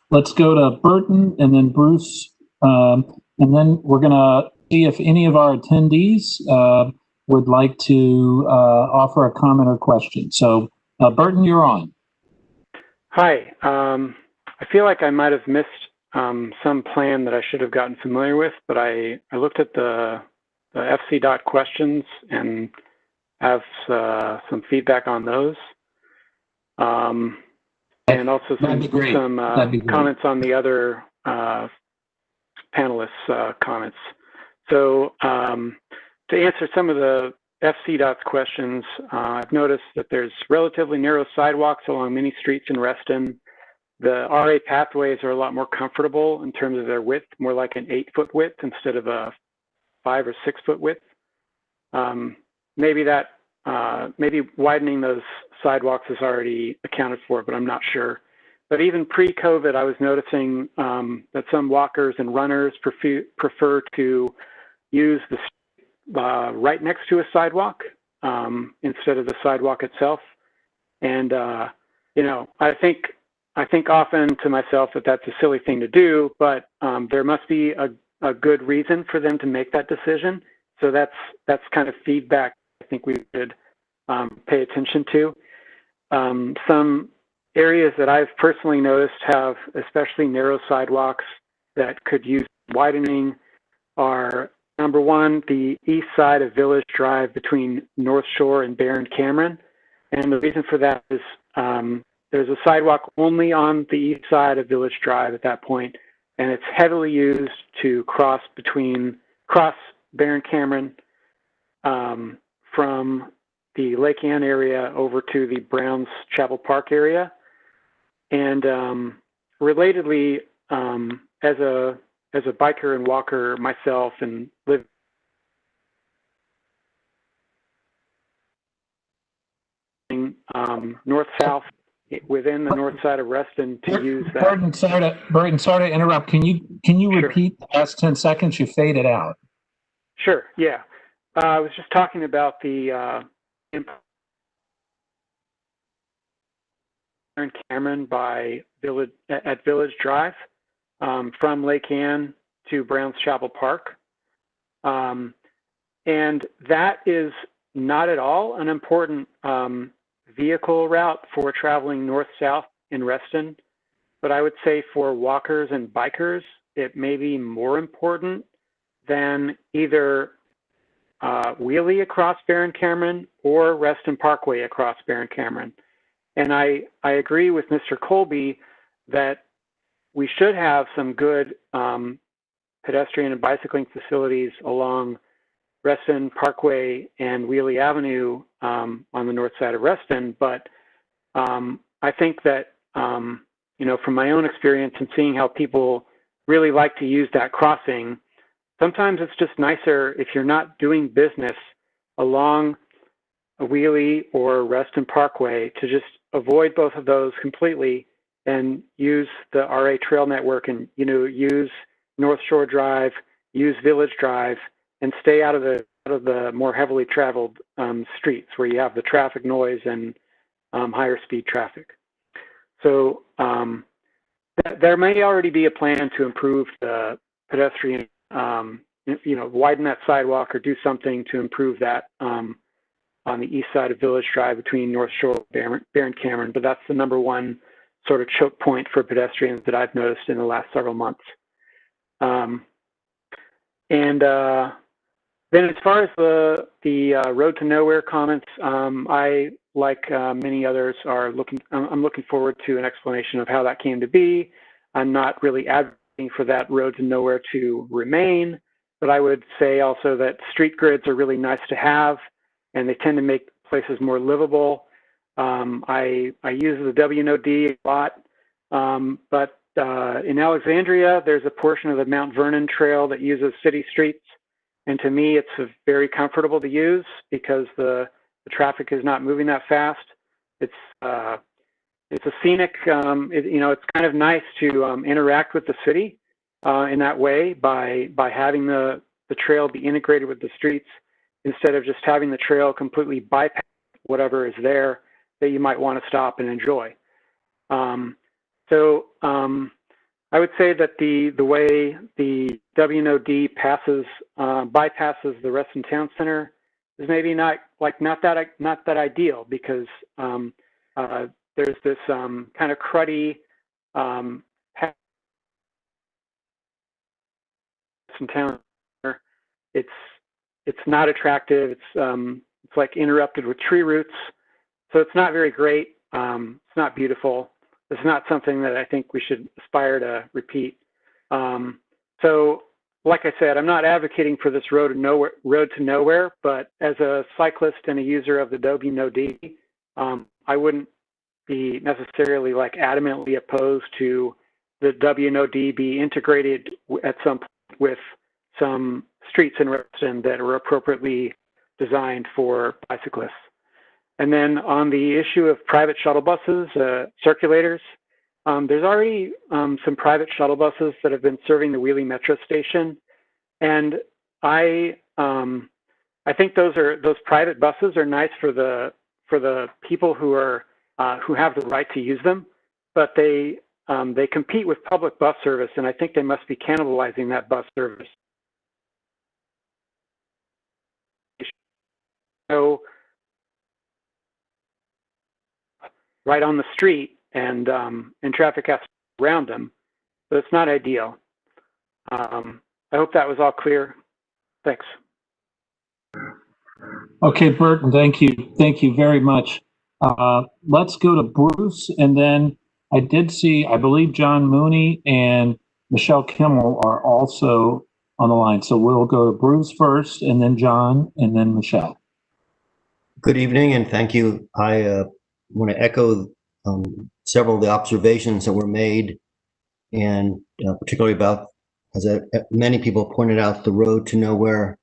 [SPEAKER 1] Let's go to Burton and then Bruce. And then we're going to see if any of our attendees would like to offer a comment or question. So Burton, you're on.
[SPEAKER 20] Hi. I feel like I might have missed some plan that I should have gotten familiar with, but I looked at the FCDOT questions and have some feedback on those. And also some comments on the other panelists' comments. So to answer some of the FCDOT's questions, I've noticed that there's relatively narrow sidewalks along many streets in Reston. The RA pathways are a lot more comfortable in terms of their width, more like an 8-foot width instead of a 5 or 6 foot width. Maybe widening those sidewalks is already accounted for, but I'm not sure. But even pre-COVID, I was noticing that some walkers and runners prefer to use the right next to a sidewalk instead of the sidewalk itself. And you know, I think often to myself that that's a silly thing to do, but there must be a good reason for them to make that decision. So that's kind of feedback I think we should pay attention to. Some areas that I've personally noticed have especially narrow sidewalks that could use widening are, number one, the east side of Village Drive between North Shore and Barron Cameron. And the reason for that is there's a sidewalk only on the east side of Village Drive at that point, and it's heavily used to cross Barron Cameron from the Lake Ann area over to the Browns Chapel Park area. And relatedly, as a biker and walker myself, and live north-south within the north side of Reston to use that.
[SPEAKER 1] Burton, sorry to interrupt. Can you
[SPEAKER 20] Sure.
[SPEAKER 1] repeat the last 10 seconds? You faded out.
[SPEAKER 20] Sure, yeah. I was just talking about the Cameron at Village Drive from Lake Ann to Browns Chapel Park. And that is not at all an important vehicle route for traveling north-south in Reston, but I would say for walkers and bikers, it may be more important than either Wheelie across Barron Cameron or Reston Parkway across Barron Cameron. And I agree with Mr. Colby that we should have some good pedestrian and bicycling facilities along Reston Parkway and Wheelie Avenue on the north side of Reston. But I think that, you know, from my own experience and seeing how people really like to use that crossing, sometimes it's just nicer if you're not doing business along a Wheelie or Reston Parkway to just avoid both of those completely and use the RA Trail Network and, you know, use North Shore Drive, use Village Drive, and stay out of the more heavily traveled streets where you have the traffic noise and higher speed traffic. So there may already be a plan to improve the pedestrian, you know, widen that sidewalk or do something to improve that on the east side of Village Drive between North Shore and Barron Cameron, but that's the #1 sort of choke point for pedestrians that I've noticed in the last several months. Then as far as the road to nowhere comments, I, like many others, I'm looking forward to an explanation of how that came to be. I'm not really advocating for that road to nowhere to remain, but I would say also that street grids are really nice to have, and they tend to make places more livable. I use the WNOD a lot, but in Alexandria, there's a portion of the Mount Vernon Trail that uses city streets. And to me, it's very comfortable to use because the traffic is not moving that fast. It's a scenic, you know, it's kind of nice to interact with the city in that way by having the trail be integrated with the streets instead of just having the trail completely bypass whatever is there that you might want to stop and enjoy. I would say that the way the WNOD bypasses the Reston Town Center is maybe not that ideal because there's this kind of cruddy Reston Town Center. It's not attractive. It's like interrupted with tree roots, so it's not very great. It's not beautiful. It's not something that I think we should aspire to repeat. So, like I said, I'm not advocating for this road to nowhere, but as a cyclist and a user of the WNOD, I wouldn't be necessarily like adamantly opposed to the WNOD be integrated at some point with some streets in Reston that are appropriately designed for bicyclists. And then on the issue of private shuttle buses, circulators, there's already some private shuttle buses that have been serving the Wheelie Metro Station, and I think those private buses are nice for the people who have the right to use them, but they compete with public bus service, and I think they must be cannibalizing that bus service. So right on the street, and traffic has to go around them, but it's not ideal. I hope that was all clear. Thanks.
[SPEAKER 1] Okay, Burton, thank you very much. Let's go to Bruce, and then I did see, I believe John Mooney and Michelle Kimmel are also on the line. So we'll go to Bruce first, and then John, and then Michelle.
[SPEAKER 21] Good evening, and thank you. I want to echo several of the observations that were made, and particularly about, as many people pointed out, the road to nowhere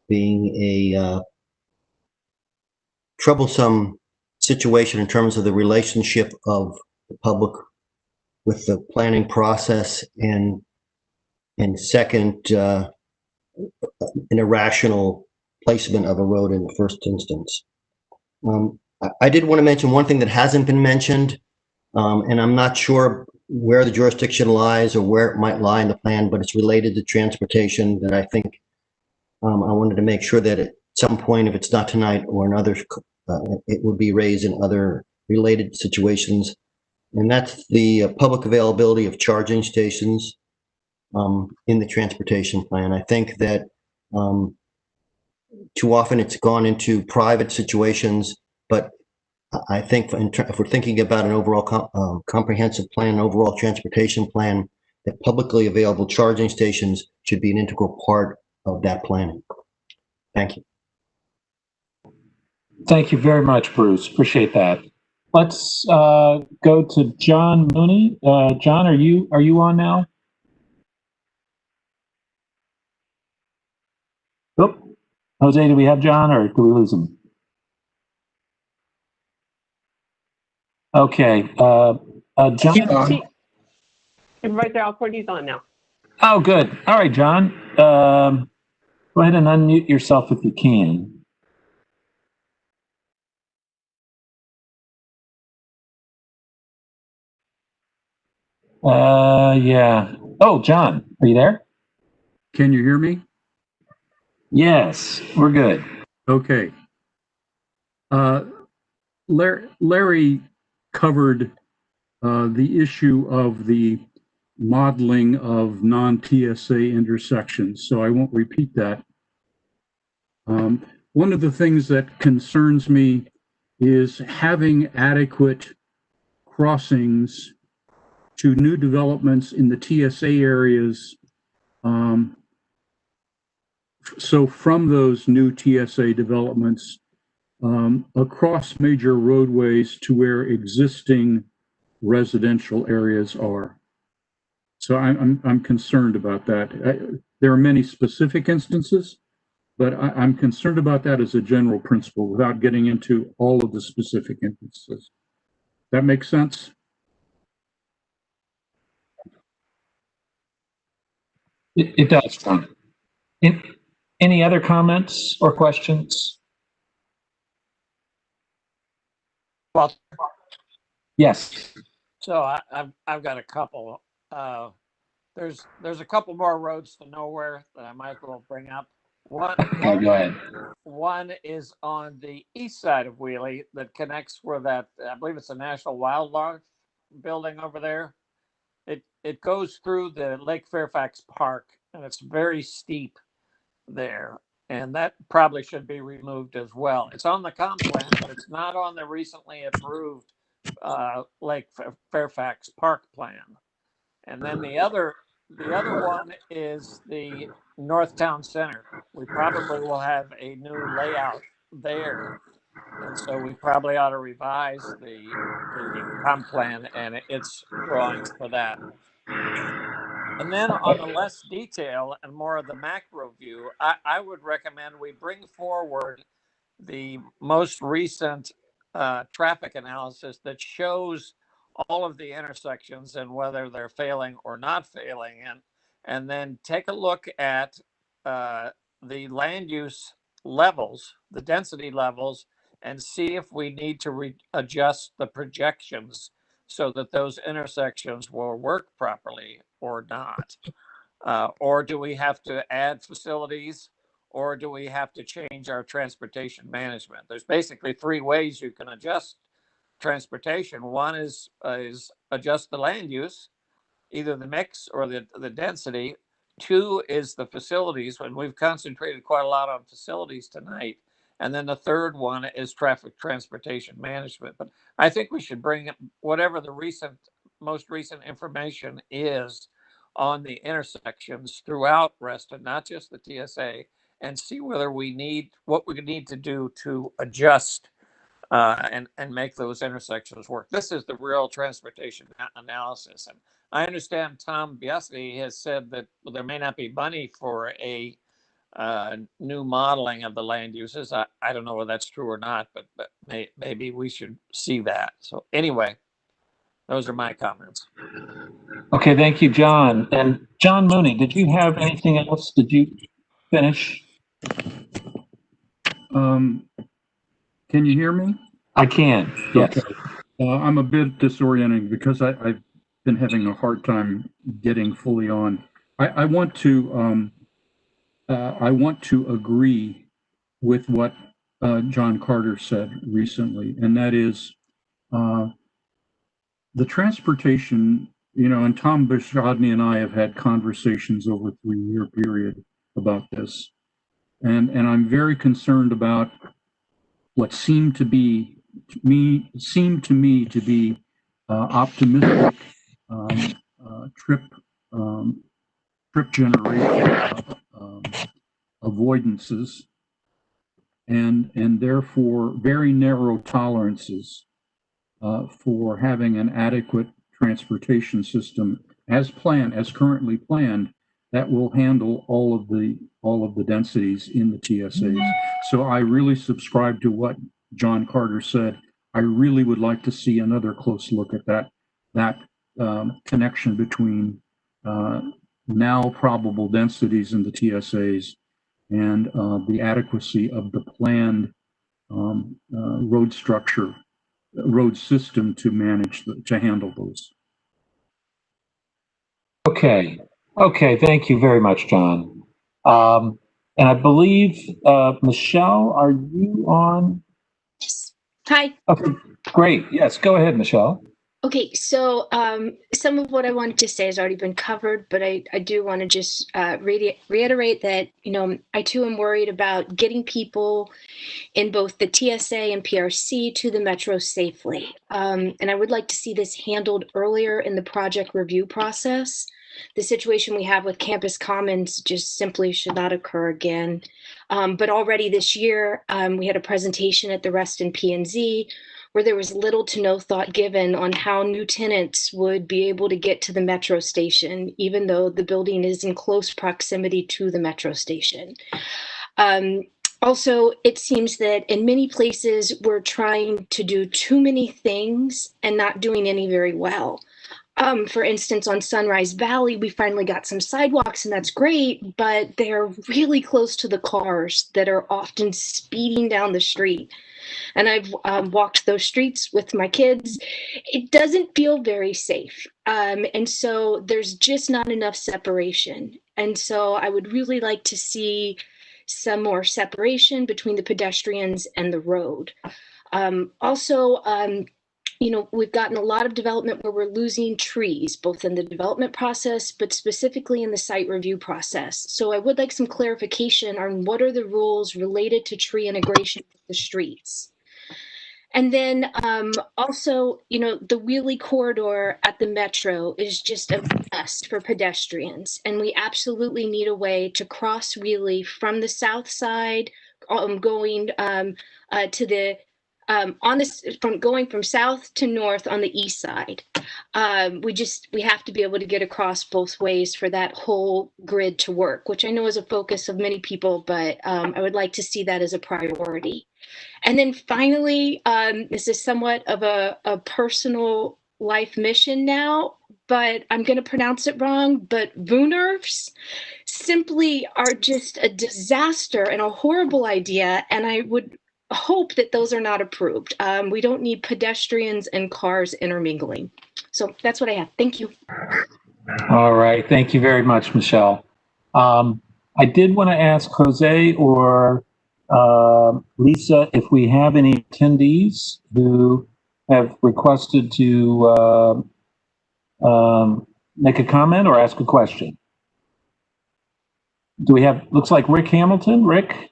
[SPEAKER 21] being a troublesome situation in terms of the relationship of the public with the planning process, and second, an irrational placement of a road in the first instance. I did want to mention one thing that hasn't been mentioned, and I'm not sure where the jurisdiction lies or where it might lie in the plan, but it's related to transportation that I think I wanted to make sure that at some point, if it's not tonight or another, it would be raised in other related situations. And that's the public availability of charging stations in the transportation plan. I think that too often it's gone into private situations, but I think if we're thinking about an overall comprehensive plan, overall transportation plan, that publicly available charging stations should be an integral part of that planning. Thank you.
[SPEAKER 1] Thank you very much, Bruce. Appreciate that. Let's go to John Mooney. John, are you on now? Oh, Jose, do we have John, or do we lose him? Okay, John.
[SPEAKER 22] Right there, I'll put these on now.
[SPEAKER 1] Oh, good. All right, John. Go ahead and unmute yourself if you can. Yeah. Oh, John, are you there?
[SPEAKER 23] Can you hear me?
[SPEAKER 1] Yes, we're good.
[SPEAKER 23] Okay. Larry covered the issue of the modeling of non-TSA intersections, so I won't repeat that. One of the things that concerns me is having adequate crossings to new developments in the TSA areas. So from those new TSA developments across major roadways to where existing residential areas are. So I'm concerned about that. There are many specific instances, but I'm concerned about that as a general principle without getting into all of the specific instances. That makes sense?
[SPEAKER 1] It does, John. Any other comments or questions?
[SPEAKER 12] Well,
[SPEAKER 1] yes.
[SPEAKER 12] So I've got a couple. There's a couple more roads to nowhere that I might as well bring up. One,
[SPEAKER 1] okay, go ahead.
[SPEAKER 12] One is on the east side of Wheelie that connects where that, I believe it's the National Wildlife building over there. It goes through the Lake Fairfax Park, and it's very steep there, and that probably should be removed as well. It's on the comp plan, but it's not on the recently approved Lake Fairfax Park plan. And then the other one is the North Town Center. We probably will have a new layout there, and so we probably ought to revise the comp plan and its drawings for that. And then on the less detail and more of the macro view, I would recommend we bring forward the most recent traffic analysis that shows all of the intersections and whether they're failing or not failing, and then take a look at the land use levels, the density levels, and see if we need to adjust the projections so that those intersections will work properly or not. Or do we have to add facilities, or do we have to change our transportation management? There's basically three ways you can adjust transportation. One is adjust the land use, either the mix or the density. Two is the facilities, when we've concentrated quite a lot on facilities tonight. And then the third one is traffic transportation management. But I think we should bring whatever the most recent information is on the intersections throughout Reston, not just the TSA, and see whether what we need to do to adjust and make those intersections work. This is the real transportation analysis. And I understand Tom Biasi has said that there may not be money for a new modeling of the land uses. I don't know whether that's true or not, but maybe we should see that. So anyway, those are my comments.
[SPEAKER 1] Okay, thank you, John. And John Mooney, did you have anything else? Did you finish?
[SPEAKER 23] Can you hear me?
[SPEAKER 1] I can, yes.
[SPEAKER 23] Okay. I'm a bit disorienting because I've been having a hard time getting fully on. I want to agree with what John Carter said recently, and that is the transportation, and Tom Bishadny and I have had conversations over a 3-year period about this. And I'm very concerned about what seemed to me to be optimistic trip generation avoidances and therefore very narrow tolerances for having an adequate transportation system as currently planned, that will handle all of the densities in the TSAs. So I really subscribe to what John Carter said. I really would like to see another close look at that connection between now probable densities in the TSAs and the adequacy of the planned road system to handle those.
[SPEAKER 1] Okay, thank you very much, John. And I believe, Michelle, are you on?
[SPEAKER 2] Yes. Hi.
[SPEAKER 1] Okay, great. Yes, go ahead, Michelle.
[SPEAKER 2] Okay, so some of what I wanted to say has already been covered, but I do want to just reiterate that, I too am worried about getting people in both the TSA and PRC to the metro safely. And I would like to see this handled earlier in the project review process. The situation we have with Campus Commons just simply should not occur again. But already this year, we had a presentation at the Reston P&Z where there was little to no thought given on how new tenants would be able to get to the metro station, even though the building is in close proximity to the metro station. Also, it seems that in many places, we're trying to do too many things and not doing any very well. For instance, on Sunrise Valley, we finally got some sidewalks and that's great, but they're really close to the cars that are often speeding down the street. And I've walked those streets with my kids. It doesn't feel very safe. And so there's just not enough separation. And so I would really like to see some more separation between the pedestrians and the road. We've gotten a lot of development where we're losing trees, both in the development process, but specifically in the site review process. So I would like some clarification on what are the rules related to tree integration with the streets. And then also, the wheelie corridor at the metro is just a mess for pedestrians. And we absolutely need a way to cross wheelie from the south side, going from south to north on the east side. We have to be able to get across both ways for that whole grid to work, which I know is a focus of many people, but I would like to see that as a priority. And then finally, this is somewhat of a personal life mission now, but I'm going to pronounce it wrong, but VUNERVs simply are just a disaster and a horrible idea, and I would hope that those are not approved. We don't need pedestrians and cars intermingling. So that's what I have. Thank you.
[SPEAKER 1] All right, thank you very much, Michelle. I did want to ask Jose or Lisa if we have any attendees who have requested to make a comment or ask a question. Do we have, looks like Rick Hamilton. Rick?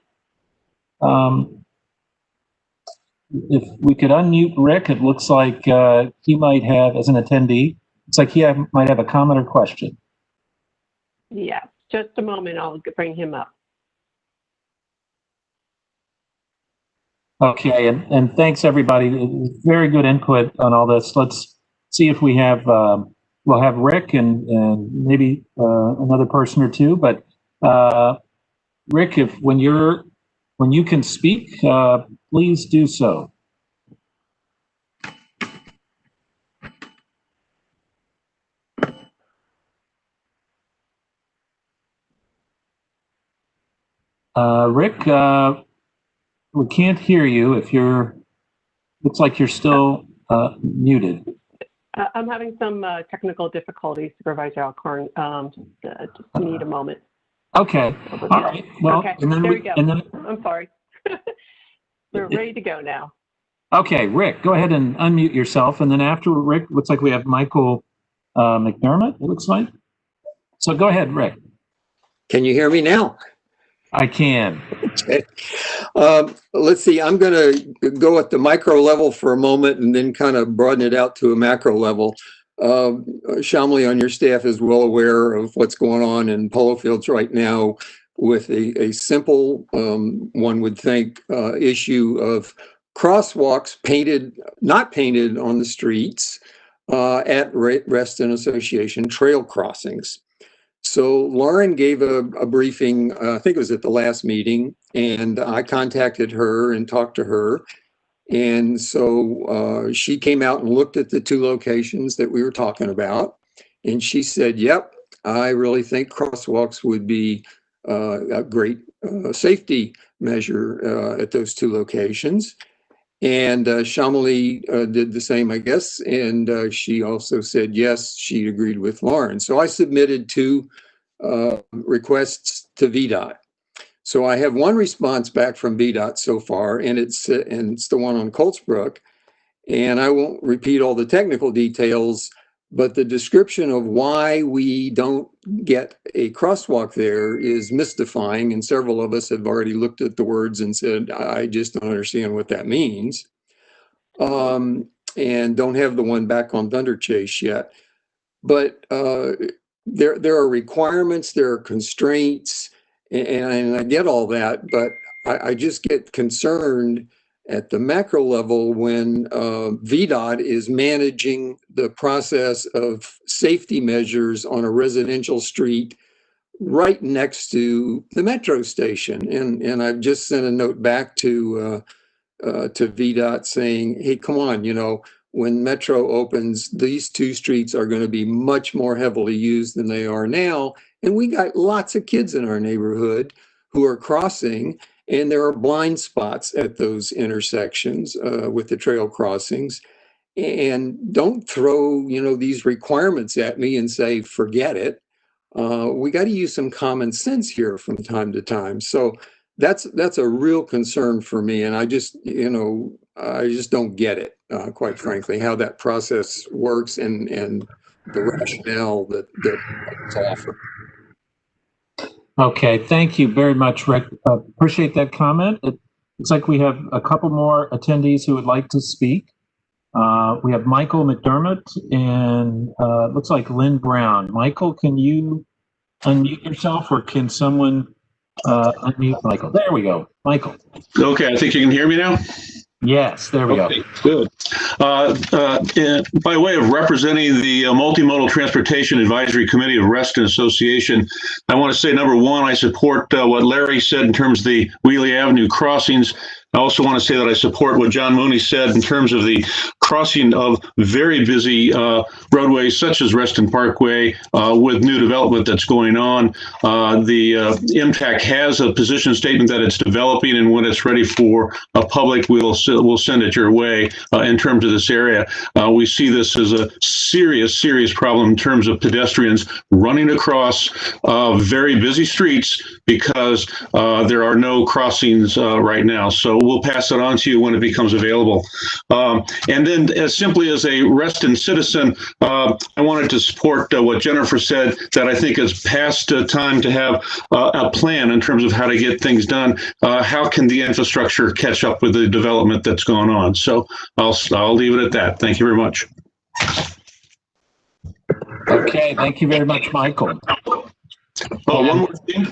[SPEAKER 1] if we could unmute Rick, it looks like he might have, as an attendee, it's like he might have a comment or question.
[SPEAKER 22] Yeah, just a moment. I'll bring him up.
[SPEAKER 1] Okay, and thanks everybody. Very good input on all this. Let's see if we have, we'll have Rick and maybe another person or two, but Rick, when you can speak, please do so. Rick, we can't hear you if looks like you're still muted.
[SPEAKER 22] I'm having some technical difficulties, Supervisor Alcorn. Just need a moment.
[SPEAKER 1] Okay. All right. Well,
[SPEAKER 22] okay.
[SPEAKER 1] And then
[SPEAKER 22] there we go. I'm sorry. We're ready to go now.
[SPEAKER 1] Okay, Rick, go ahead and unmute yourself. And then after Rick, looks like we have Michael McDermott, it looks like. So go ahead, Rick.
[SPEAKER 3] Can you hear me now?
[SPEAKER 1] I can.
[SPEAKER 3] Okay. Let's see, I'm going to go at the micro level for a moment and then kind of broaden it out to a macro level. Shamli on your staff is well aware of what's going on in polo fields right now with a simple, one would think, issue of crosswalks not painted on the streets at Reston Association trail crossings. So Lauren gave a briefing, I think it was at the last meeting, and I contacted her and talked to her. And so she came out and looked at the two locations that we were talking about. And she said, yep, I really think crosswalks would be a great safety measure at those two locations. And Shamli did the same, I guess. And she also said, yes, she agreed with Lauren. So I submitted two requests to VDOT. So I have one response back from VDOT so far, and it's the one on Coltsbrook. And I won't repeat all the technical details, but the description of why we don't get a crosswalk there is mystifying. And several of us have already looked at the words and said, I just don't understand what that means. And don't have the one back on Thunder Chase yet. But there are requirements, there are constraints, and I get all that, but I just get concerned at the macro level when VDOT is managing the process of safety measures on a residential street right next to the metro station. And I've just sent a note back to VDOT saying, hey, come on, when Metro opens, these two streets are going to be much more heavily used than they are now. And we got lots of kids in our neighborhood who are crossing, and there are blind spots at those intersections with the trail crossings. And don't throw, these requirements at me and say, forget it. We got to use some common sense here from time to time. So that's a real concern for me. And I just don't get it, quite frankly, how that process works and the rationale that's offered.
[SPEAKER 1] Okay, thank you very much, Rick. Appreciate that comment. It looks like we have a couple more attendees who would like to speak. We have Michael McDermott and looks like Lynn Brown. Michael, can you unmute yourself, or can someone unmute Michael? There we go, Michael.
[SPEAKER 4] Okay, I think you can hear me now.
[SPEAKER 1] Yes, there we go.
[SPEAKER 4] Good. By way of representing the Multimodal Transportation Advisory Committee of Reston Association, I want to say, number one, I support what Larry said in terms of the Wheelie Avenue crossings. I also want to say that I support what John Mooney said in terms of the crossing of very busy roadways such as Reston Parkway with new development that's going on. The MTAC has a position statement that it's developing, and when it's ready for a public, we'll send it your way in terms of this area. We see this as a serious problem in terms of pedestrians running across very busy streets because there are no crossings right now. So we'll pass it on to you when it becomes available. And then as simply as a Reston citizen, I wanted to support what Jennifer said, that I think it's past time to have a plan in terms of how to get things done. How can the infrastructure catch up with the development that's going on? So I'll leave it at that. Thank you very much.
[SPEAKER 1] Okay, thank you very much, Michael.
[SPEAKER 4] Oh,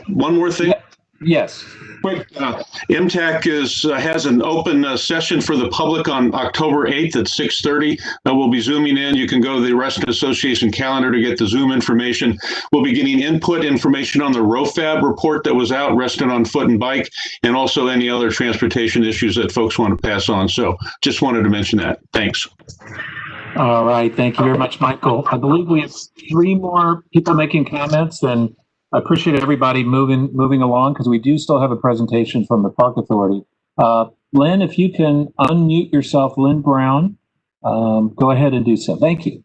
[SPEAKER 4] one more thing.
[SPEAKER 1] Yes.
[SPEAKER 4] Quick, MTAC has an open session for the public on October 8th at 6:30. We'll be zooming in. You can go to the Reston Association calendar to get the Zoom information. We'll be getting input information on the ROFAB report that was out, Reston on Foot and Bike, and also any other transportation issues that folks want to pass on. So just wanted to mention that. Thanks.
[SPEAKER 1] All right, thank you very much, Michael. I believe we have 3 more people making comments, and I appreciate everybody moving along because we do still have a presentation from the Park Authority. Lynn, if you can unmute yourself, Lynn Brown, go ahead and do so. Thank you.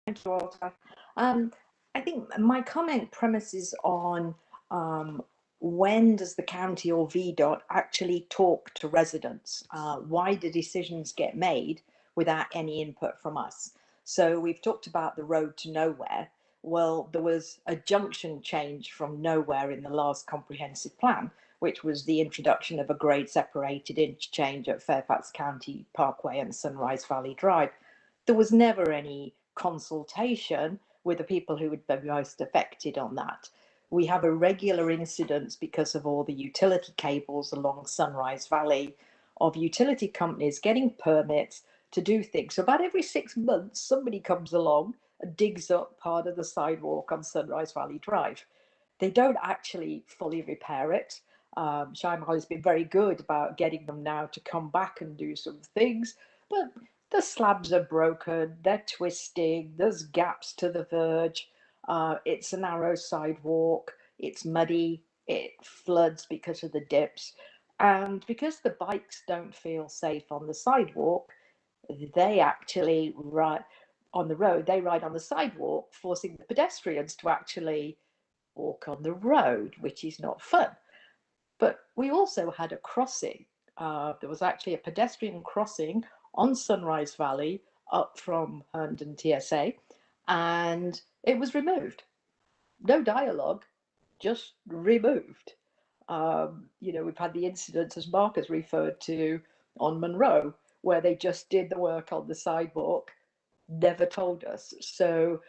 [SPEAKER 5] Thank you, Walter. I think my comment premises on when does the county or VDOT actually talk to residents? Why do decisions get made without any input from us? So we've talked about the road to nowhere. Well, there was a junction change from nowhere in the last comprehensive plan, which was the introduction of a grade separated interchange at Fairfax County Parkway and Sunrise Valley Drive. There was never any consultation with the people who would be most affected on that. We have irregular incidents because of all the utility cables along Sunrise Valley of utility companies getting permits to do things. So about every 6 months, somebody comes along and digs up part of the sidewalk on Sunrise Valley Drive. They don't actually fully repair it. Shaimal has been very good about getting them now to come back and do some things, but the slabs are broken, they're twisting, there's gaps to the verge, it's a narrow sidewalk, it's muddy, it floods because of the dips, and because the bikes don't feel safe on the sidewalk, they actually ride on the road, they ride on the sidewalk, forcing the pedestrians to actually walk on the road, which is not fun. But we also had a crossing. There was actually a pedestrian crossing on Sunrise Valley up from Herndon TSA, and it was removed. No dialogue, just removed. We've had the incidents, as Mark has referred to, on Monroe, where they just did the work on the sidewalk, never told us. So,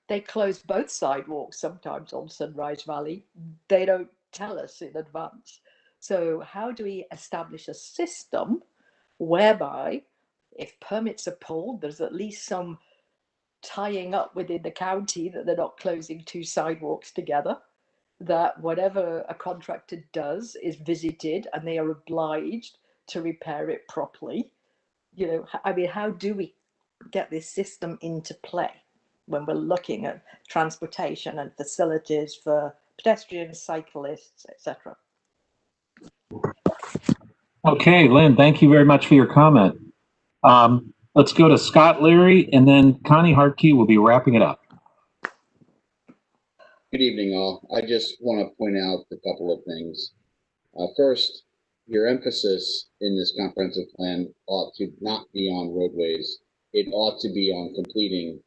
[SPEAKER 5] they close both sidewalks sometimes on Sunrise Valley. They don't tell us in advance. So how do we establish a system whereby if permits are pulled, there's at least some tying up within the county that they're not closing 2 sidewalks together, that whatever a contractor does is visited and they are obliged to repair it properly? How do we get this system into play when we're looking at transportation and facilities for pedestrians, cyclists, etc.?
[SPEAKER 1] Okay, Lynn, thank you very much for your comment. Let's go to Scott Leary, and then Connie Hartke will be wrapping it up.
[SPEAKER 6] Good evening, all. I just want to point out a couple of things. First, your emphasis in this comprehensive plan ought to not be on roadways. It ought to be on completing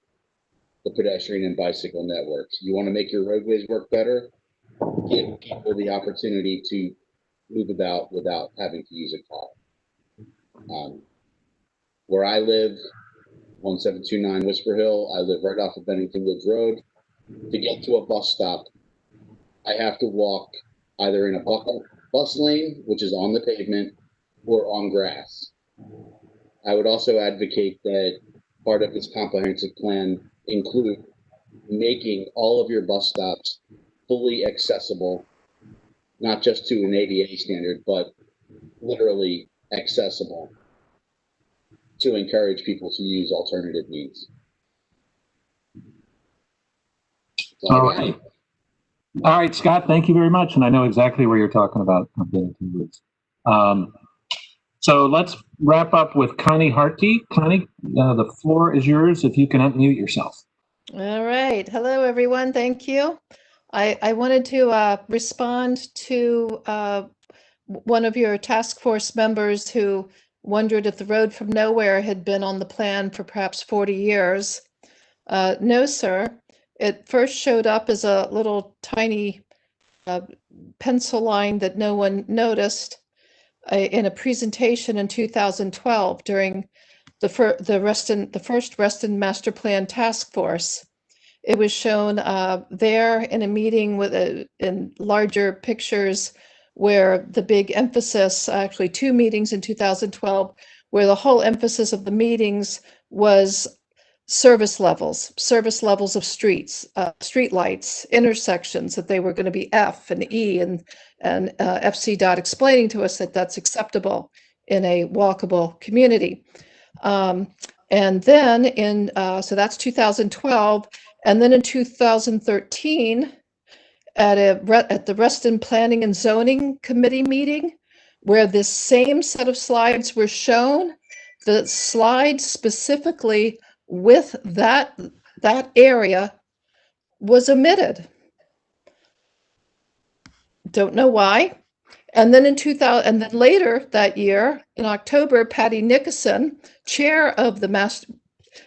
[SPEAKER 6] the pedestrian and bicycle networks. You want to make your roadways work better? Give people the opportunity to move about without having to use a car. Where I live, 1729 Whisper Hill, I live right off of Bennington Woods Road. To get to a bus stop, I have to walk either in a bus lane, which is on the pavement, or on grass. I would also advocate that part of this comprehensive plan include making all of your bus stops fully accessible, not just to an ADA standard, but literally accessible, to encourage people to use alternative means.
[SPEAKER 1] All right, Scott, thank you very much. And I know exactly where you're talking about. So let's wrap up with Connie Hartke. Connie, the floor is yours if you can unmute yourself.
[SPEAKER 7] All right. Hello, everyone. Thank you. I wanted to respond to one of your task force members who wondered if the road from nowhere had been on the plan for perhaps 40 years. No, sir. It first showed up as a little tiny pencil line that no one noticed in a presentation in 2012 during the first Reston Master Plan Task Force. It was shown there in a meeting with in larger pictures where the big emphasis, actually 2 meetings in 2012, where the whole emphasis of the meetings was service levels of streets, street lights, intersections, that they were going to be F and E, and FCDOT explaining to us that that's acceptable in a walkable community. And then in, so that's 2012. And then in 2013, at the Reston Planning and Zoning Committee meeting, where this same set of slides were shown, the slide specifically with that area was omitted. Don't know why. And then in 2000, and then later that year, in October, Patty Nickerson, chair of the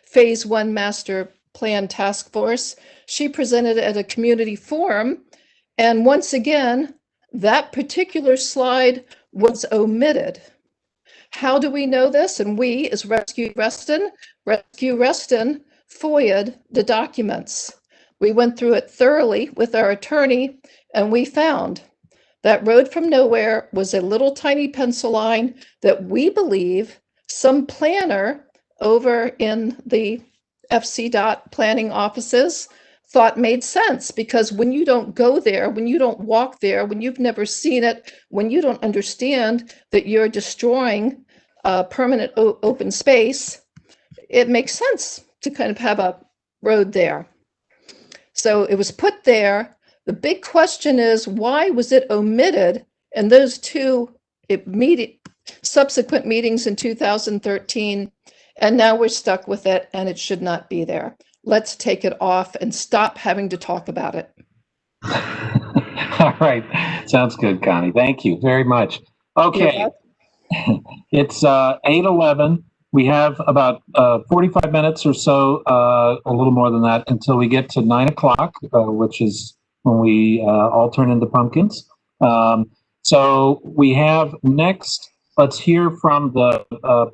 [SPEAKER 7] Phase 1 Master Plan Task Force, she presented at a community forum, and once again, that particular slide was omitted. How do we know this? And we, as Rescue Reston, FOIA'd the documents. We went through it thoroughly with our attorney, and we found that road from nowhere was a little tiny pencil line that we believe some planner over in the FCDOT planning offices thought made sense, because when you don't go there, when you don't walk there, when you've never seen it, when you don't understand that you're destroying permanent open space, it makes sense to kind of have a road there. So it was put there. The big question is, why was it omitted in those 2 subsequent meetings in 2013? And now we're stuck with it, and it should not be there. Let's take it off and stop having to talk about it.
[SPEAKER 1] All right. Sounds good, Connie. Thank you very much. Okay. It's 8:11. We have about 45 minutes or so, a little more than that, until we get to 9 o'clock, which is when we all turn into pumpkins. So we have next, let's hear from the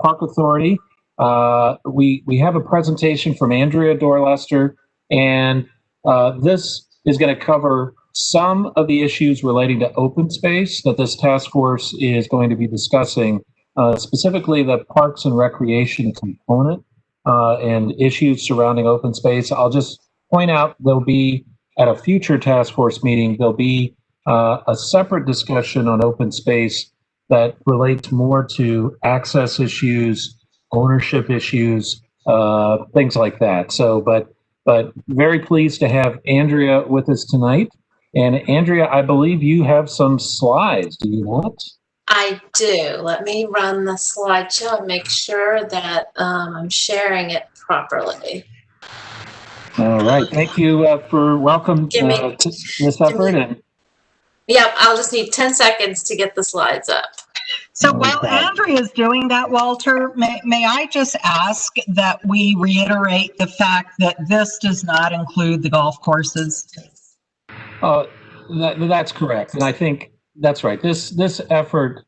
[SPEAKER 1] Park Authority. We have a presentation from Andrea Dorlester, and this is going to cover some of the issues relating to open space that this task force is going to be discussing, specifically the parks and recreation component and issues surrounding open space. I'll just point out there'll be, at a future task force meeting, there'll be a separate discussion on open space that relates more to access issues, ownership issues, things like that. So, but very pleased to have Andrea with us tonight. And Andrea, I believe you have some slides, do you not?
[SPEAKER 8] I do. Let me run the slideshow and make sure that I'm sharing it properly.
[SPEAKER 1] All right. Thank you for welcome to this effort.
[SPEAKER 8] Yep, I'll just need 10 seconds to get the slides up.
[SPEAKER 9] So while Andrea is doing that, Walter, may I just ask that we reiterate the fact that this does not include the golf courses?
[SPEAKER 1] That's correct. And I think that's right. This effort,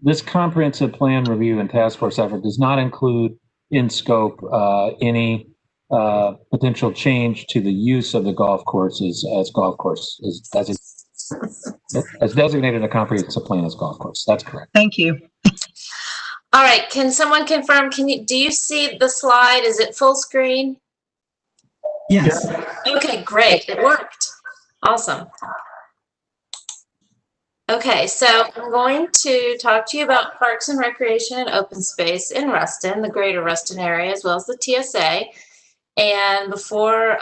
[SPEAKER 1] this comprehensive plan review and task force effort does not include in scope any potential change to the use of the golf courses as golf courses, as designated in a comprehensive plan as golf course. That's correct.
[SPEAKER 9] Thank you.
[SPEAKER 8] All right, can someone confirm, do you see the slide? Is it full screen?
[SPEAKER 9] Yes.
[SPEAKER 8] Okay, great, it worked. Awesome. Okay, so I'm going to talk to you about parks and recreation and open space in Reston, the greater Reston area, as well as the TSA. And before,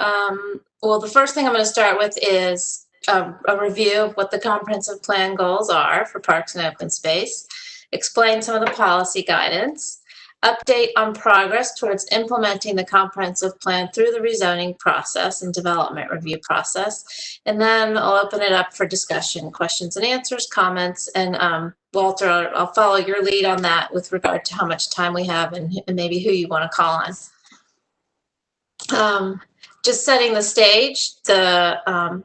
[SPEAKER 8] well, the first thing I'm going to start with is a review of what the comprehensive plan goals are for parks and open space, explain some of the policy guidance, update on progress towards implementing the comprehensive plan through the rezoning process and development review process. And then I'll open it up for discussion, questions and answers, comments. And Walter, I'll follow your lead on that with regard to how much time we have and maybe who you want to call on. Just setting the stage, the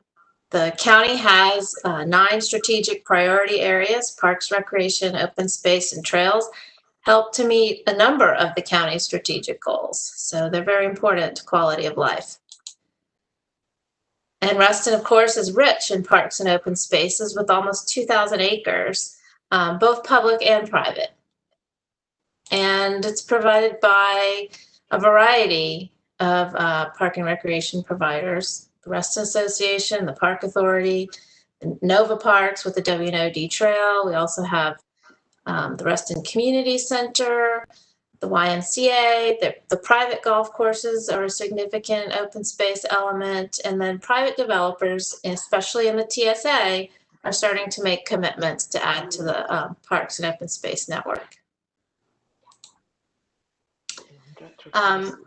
[SPEAKER 8] county has 9 strategic priority areas: parks, recreation, open space, and trails, help to meet a number of the county's strategic goals. So they're very important to quality of life. And Reston, of course, is rich in parks and open spaces with almost 2,000 acres, both public and private. And it's provided by a variety of park and recreation providers: the Reston Association, the Park Authority, Nova Parks with the WNOD Trail. We also have the Reston Community Center, the YMCA, the private golf courses are a significant open space element, and then private developers, especially in the TSA, are starting to make commitments to add to the parks and open space network.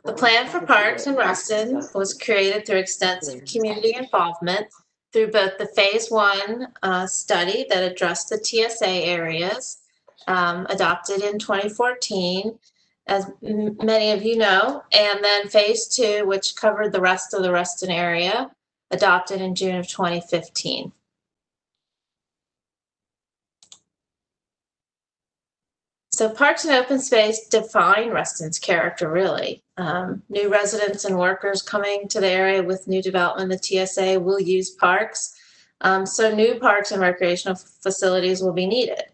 [SPEAKER 8] The plan for parks in Reston was created through extensive community involvement through both the Phase 1 study that addressed the TSA areas, adopted in 2014, as many of you know, and then Phase 2, which covered the rest of the Reston area, adopted in June of 2015. So parks and open space define Reston's character, really. New residents and workers coming to the area with new development, the TSA will use parks. So new parks and recreational facilities will be needed.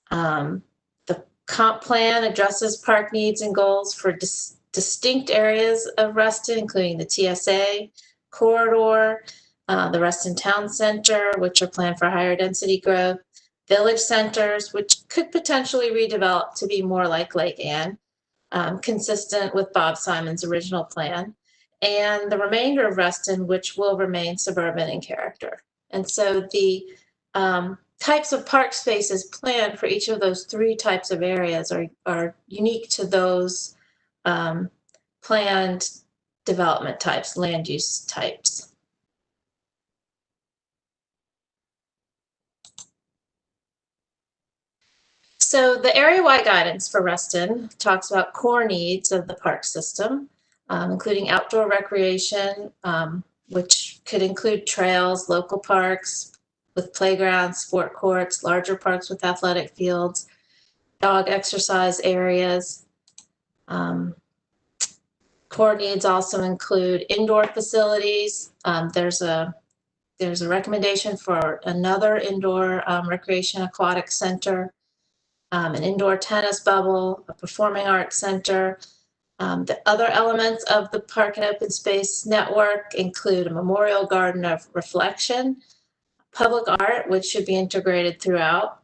[SPEAKER 8] The comp plan addresses park needs and goals for distinct areas of Reston, including the TSA corridor, the Reston Town Center, which are planned for higher density growth, village centers, which could potentially redevelop to be more like Lake Anne, consistent with Bob Simon's original plan, and the remainder of Reston, which will remain suburban in character. And so the types of park spaces planned for each of those 3 types of areas are unique to those planned development types, land use types. So the area-wide guidance for Reston talks about core needs of the park system, including outdoor recreation, which could include trails, local parks with playgrounds, sport courts, larger parks with athletic fields, dog exercise areas. Core needs also include indoor facilities. There's a recommendation for another indoor recreation aquatic center, an indoor tennis bubble, a performing arts center. The other elements of the park and open space network include a memorial garden of reflection, public art, which should be integrated throughout,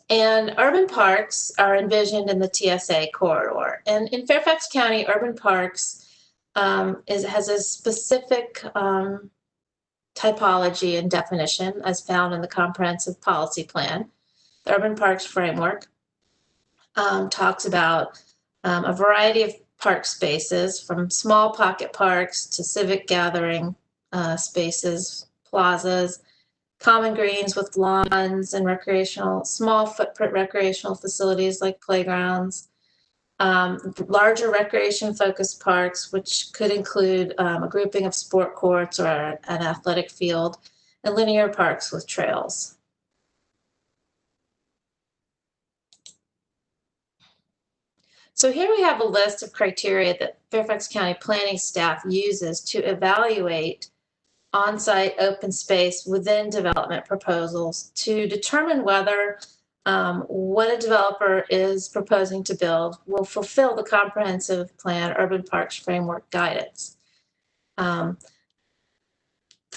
[SPEAKER 8] and urban parks are envisioned in the TSA corridor. And in Fairfax County, urban parks has a specific typology and definition as found in the comprehensive policy plan. The Urban Parks Framework talks about a variety of park spaces, from small pocket parks to civic gathering spaces, plazas, common greens with lawns, and small footprint recreational facilities like playgrounds, larger recreation-focused parks, which could include a grouping of sport courts or an athletic field, and linear parks with trails. So here we have a list of criteria that Fairfax County planning staff uses to evaluate on-site open space within development proposals to determine whether what a developer is proposing to build will fulfill the comprehensive plan urban parks framework guidance. The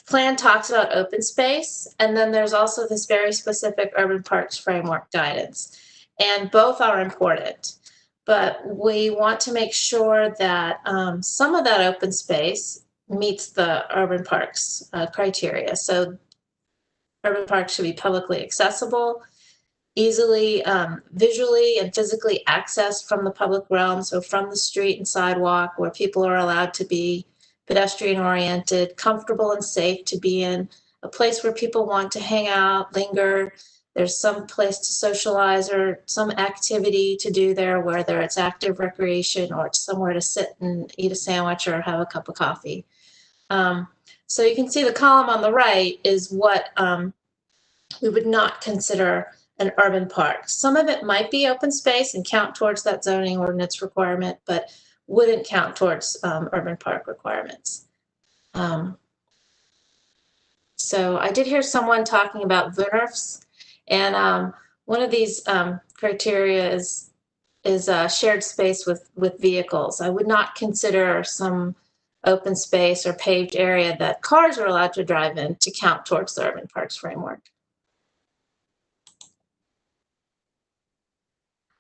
[SPEAKER 8] plan talks about open space, and then there's also this very specific urban parks framework guidance, and both are important. But we want to make sure that some of that open space meets the urban parks criteria. So urban parks should be publicly accessible, easily visually and physically accessed from the public realm, so from the street and sidewalk, where people are allowed to be pedestrian oriented, comfortable and safe to be in, a place where people want to hang out, linger. There's some place to socialize or some activity to do there, whether it's active recreation or it's somewhere to sit and eat a sandwich or have a cup of coffee. So you can see the column on the right is what we would not consider an urban park. Some of it might be open space and count towards that zoning ordinance requirement, but wouldn't count towards urban park requirements. So I did hear someone talking about VUNRFs, and one of these criteria is shared space with vehicles. I would not consider some open space or paved area that cars are allowed to drive in to count towards the urban parks framework.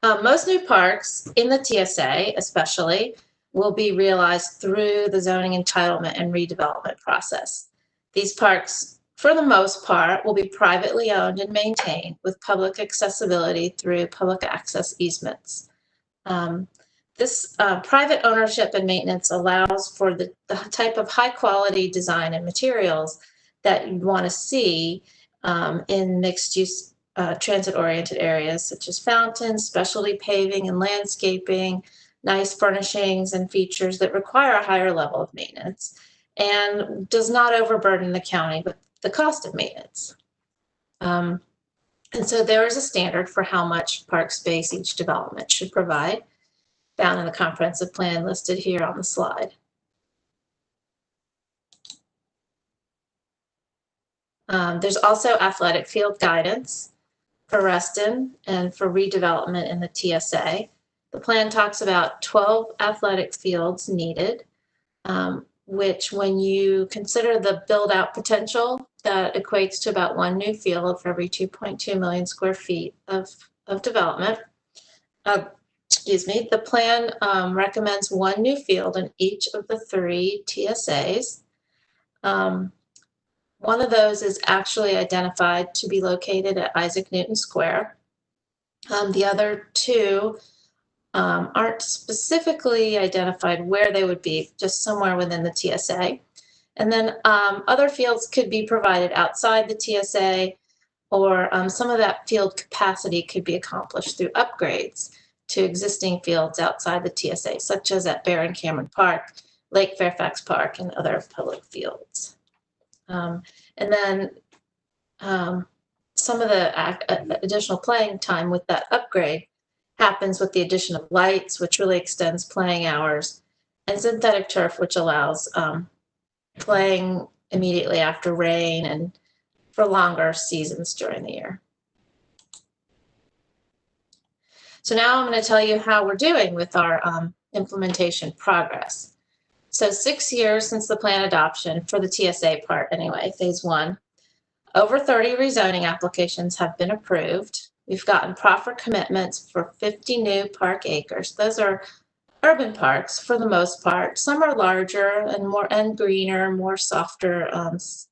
[SPEAKER 8] Most new parks in the TSA especially will be realized through the zoning entitlement and redevelopment process. These parks, for the most part, will be privately owned and maintained with public accessibility through public access easements. This private ownership and maintenance allows for the type of high quality design and materials that you want to see in mixed use transit oriented areas, such as fountains, specialty paving and landscaping, nice furnishings and features that require a higher level of maintenance and does not overburden the county with the cost of maintenance. And so there is a standard for how much park space each development should provide, found in the comprehensive plan listed here on the slide. There's also athletic field guidance for Reston and for redevelopment in the TSA. The plan talks about 12 athletic fields needed, which when you consider the build out potential, that equates to about one new field for every 2.2 million square feet of development. Excuse me, the plan recommends one new field in each of the 3 TSAs. One of those is actually identified to be located at Isaac Newton Square. The other 2 aren't specifically identified where they would be, just somewhere within the TSA. And then other fields could be provided outside the TSA, or some of that field capacity could be accomplished through upgrades to existing fields outside the TSA, such as at Barron Cameron Park, Lake Fairfax Park, and other public fields. And then some of the additional playing time with that upgrade happens with the addition of lights, which really extends playing hours, and synthetic turf, which allows playing immediately after rain and for longer seasons during the year. So now I'm going to tell you how we're doing with our implementation progress. So 6 years since the plan adoption for the TSA part anyway, phase 1, over 30 rezoning applications have been approved. We've gotten proffer commitments for 50 new park acres. Those are urban parks for the most part. Some are larger and greener, more softer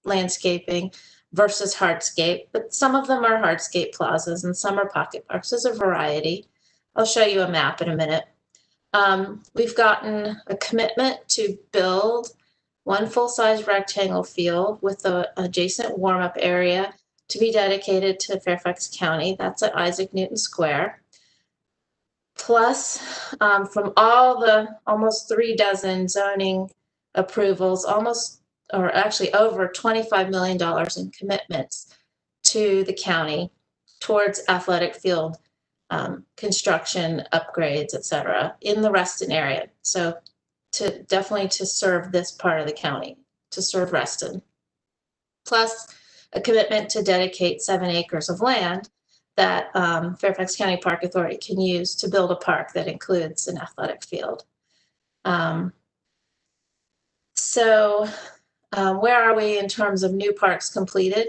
[SPEAKER 8] landscaping versus hardscape, but some of them are hardscape plazas and some are pocket parks. There's a variety. I'll show you a map in a minute. We've gotten a commitment to build 1 full-size rectangle field with an adjacent warm-up area to be dedicated to Fairfax County. That's at Isaac Newton Square. Plus, from all the almost 36 zoning approvals, actually over $25 million in commitments to the county towards athletic field construction, upgrades, et cetera, in the Reston area. So definitely to serve this part of the county, to serve Reston. Plus a commitment to dedicate 7 acres of land that Fairfax County Park Authority can use to build a park that includes an athletic field. Where are we in terms of new parks completed?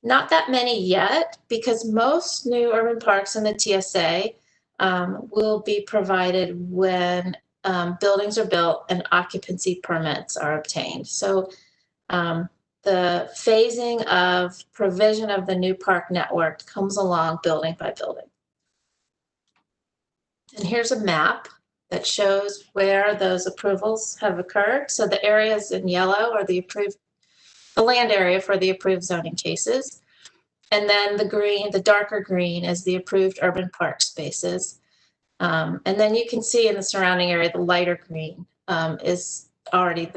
[SPEAKER 8] Not that many yet, because most new urban parks in the TSA will be provided when buildings are built and occupancy permits are obtained. So the phasing of provision of the new park network comes along building by building. And here's a map that shows where those approvals have occurred. So the areas in yellow are the land area for the approved zoning cases. And then the green, the darker green, is the approved urban park spaces. And then you can see in the surrounding area, the lighter green is already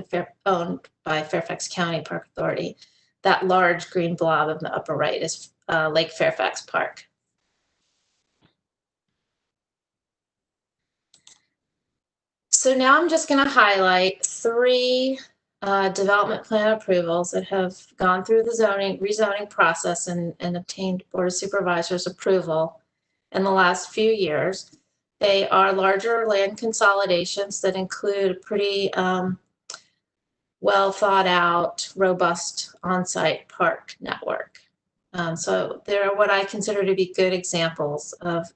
[SPEAKER 8] owned by Fairfax County Park Authority. That large green blob in the upper right is Lake Fairfax Park. So now I'm just going to highlight 3 development plan approvals that have gone through the rezoning process and obtained Board of Supervisors approval in the last few years. They are larger land consolidations that include a pretty well thought out, robust on-site park network. So they're what I consider to be good examples of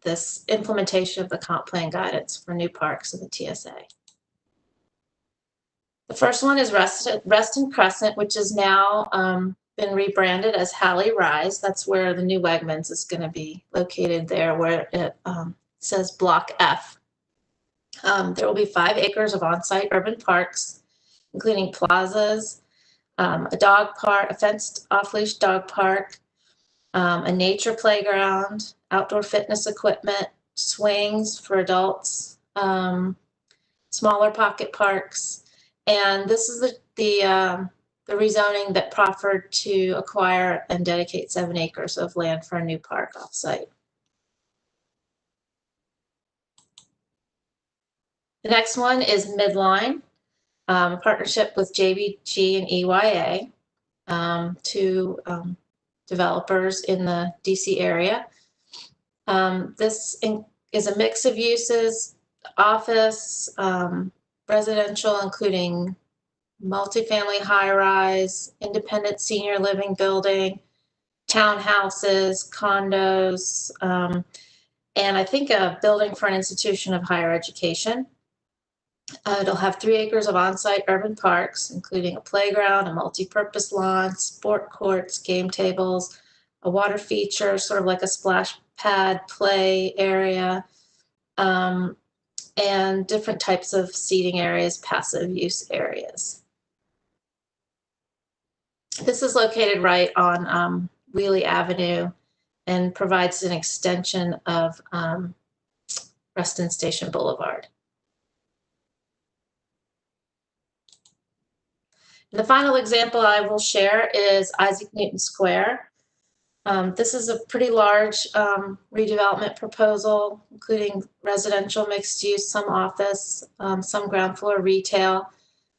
[SPEAKER 8] this implementation of the comp plan guidance for new parks in the TSA. The first one is Reston Crescent, which is now been rebranded as Halley Rise. That's where the new Wegmans is going to be located there, where it says Block F. There will be 5 acres of on-site urban parks, including plazas, a dog park, a fenced off-leash dog park, a nature playground, outdoor fitness equipment, swings for adults, smaller pocket parks. And this is the rezoning that proffered to acquire and dedicate 7 acres of land for a new park offsite. The next one is Midline, a partnership with JBG and EYA, 2 developers in the DC area. This is a mix of uses, office, residential, including multifamily high-rise, independent senior living building, townhouses, condos, and I think a building for an institution of higher education. It'll have 3 acres of on-site urban parks, including a playground, a multi-purpose lawn, sport courts, game tables, a water feature, sort of like a splash pad play area, and different types of seating areas, passive use areas. This is located right on Wheelie Avenue and provides an extension of Reston Station Boulevard. And the final example I will share is Isaac Newton Square. This is a pretty large redevelopment proposal, including residential mixed use, some office, some ground floor retail.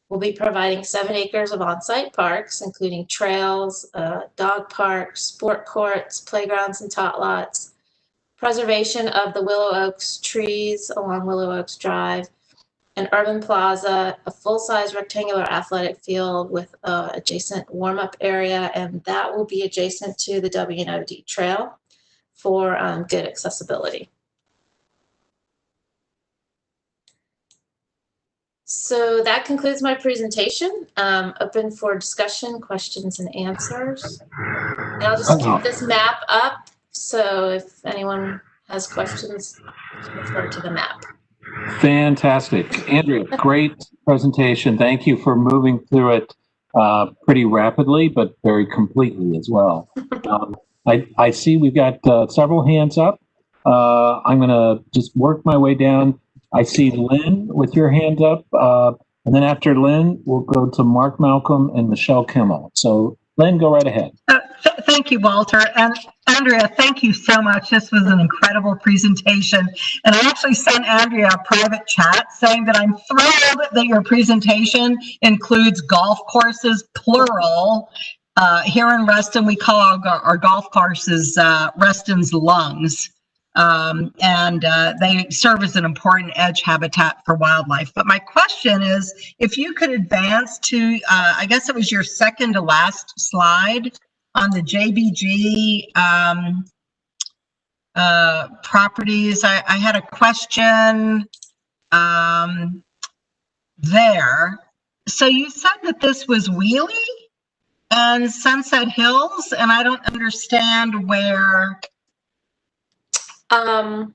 [SPEAKER 8] We'll be providing 7 acres of on-site parks, including trails, dog parks, sport courts, playgrounds and tot lots, preservation of the Willow Oaks trees along Willow Oaks Drive, an urban plaza, a full-size rectangular athletic field with adjacent warm-up area, and that will be adjacent to the W&OD trail for good accessibility. So that concludes my presentation. Open for discussion, questions, and answers. And I'll just keep this map up, so if anyone has questions, refer to the map.
[SPEAKER 1] Fantastic. Andrea, great presentation. Thank you for moving through it pretty rapidly, but very completely as well. I see we've got several hands up. I'm going to just work my way down. I see Lynn with your hand up. And then after Lynn, we'll go to Mark Malcolm and Michelle Kimmel. So Lynn, go right ahead.
[SPEAKER 9] Thank you, Walter. And Andrea, thank you so much. This was an incredible presentation. And I actually sent Andrea a private chat saying that I'm thrilled that your presentation includes golf courses, plural. Here in Reston, we call our golf courses Reston's lungs. And they serve as an important edge habitat for wildlife. But my question is, if you could advance to, I guess it was your second to last slide on the JBG properties. I had a question there. So you said that this was Wheelie? and Sunset Hills, and I don't understand where.
[SPEAKER 8] Oh,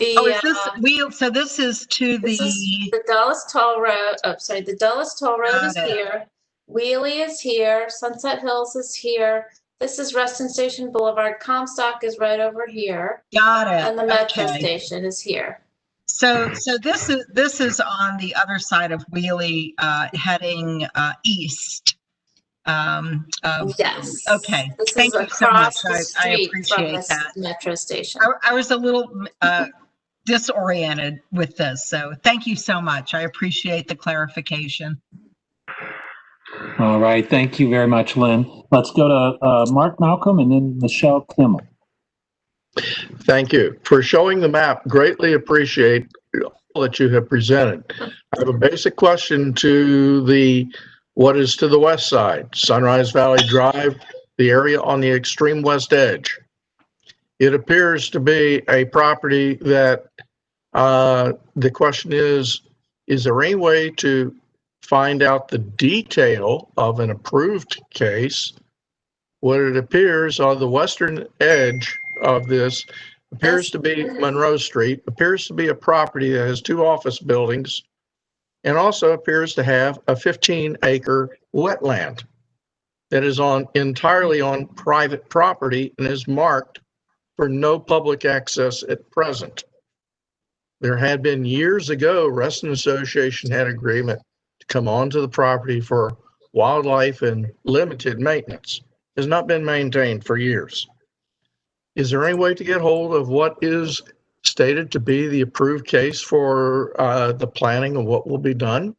[SPEAKER 9] is this wheel? So this is to
[SPEAKER 8] this is the Dulles Toll Road. Oh, sorry, the Dulles Toll Road is here. Wheelie is here. Sunset Hills is here. This is Reston Station Boulevard. Comstock is right over here.
[SPEAKER 9] Got it.
[SPEAKER 8] And the metro station is here.
[SPEAKER 9] So this is on the other side of Wheelie, heading east.
[SPEAKER 8] Yes.
[SPEAKER 9] Okay.
[SPEAKER 8] This
[SPEAKER 9] Thank
[SPEAKER 8] is
[SPEAKER 9] you so much.
[SPEAKER 8] across the
[SPEAKER 9] I
[SPEAKER 8] street from
[SPEAKER 9] appreciate
[SPEAKER 8] this
[SPEAKER 9] that.
[SPEAKER 8] metro station.
[SPEAKER 9] I was a little disoriented with this, so thank you so much. I appreciate the clarification.
[SPEAKER 1] All right. Thank you very much, Lynn. Let's go to Mark Malcolm and then Michelle Kimmel.
[SPEAKER 10] Thank you for showing the map. Greatly appreciate all that you have presented. I have a basic question to what is to the west side, Sunrise Valley Drive, the area on the extreme west edge. It appears to be a property that the question is there any way to find out the detail of an approved case? What it appears on the western edge of this appears to be Monroe Street, appears to be a property that has 2 office buildings, and also appears to have a 15-acre wetland that is entirely on private property and is marked for no public access at present. There had been years ago, Reston Association had agreement to come onto the property for wildlife and limited maintenance. Has not been maintained for years. Is there any way to get hold of what is stated to be the approved case for the planning of what will be done?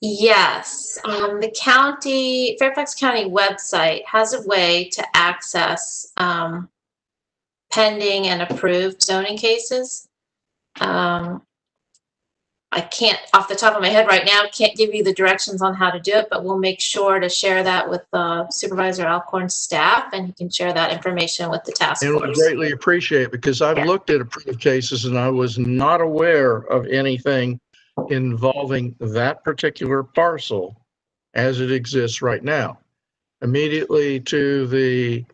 [SPEAKER 8] Yes, the county, Fairfax County website has a way to access pending and approved zoning cases. I can't, off the top of my head right now, can't give you the directions on how to do it, but we'll make sure to share that with Supervisor Alcorn's staff, and he can share that information with the task
[SPEAKER 10] And
[SPEAKER 8] force.
[SPEAKER 10] we greatly appreciate it, because I've looked at approved cases and I was not aware of anything involving that particular parcel as it exists right now. Immediately to the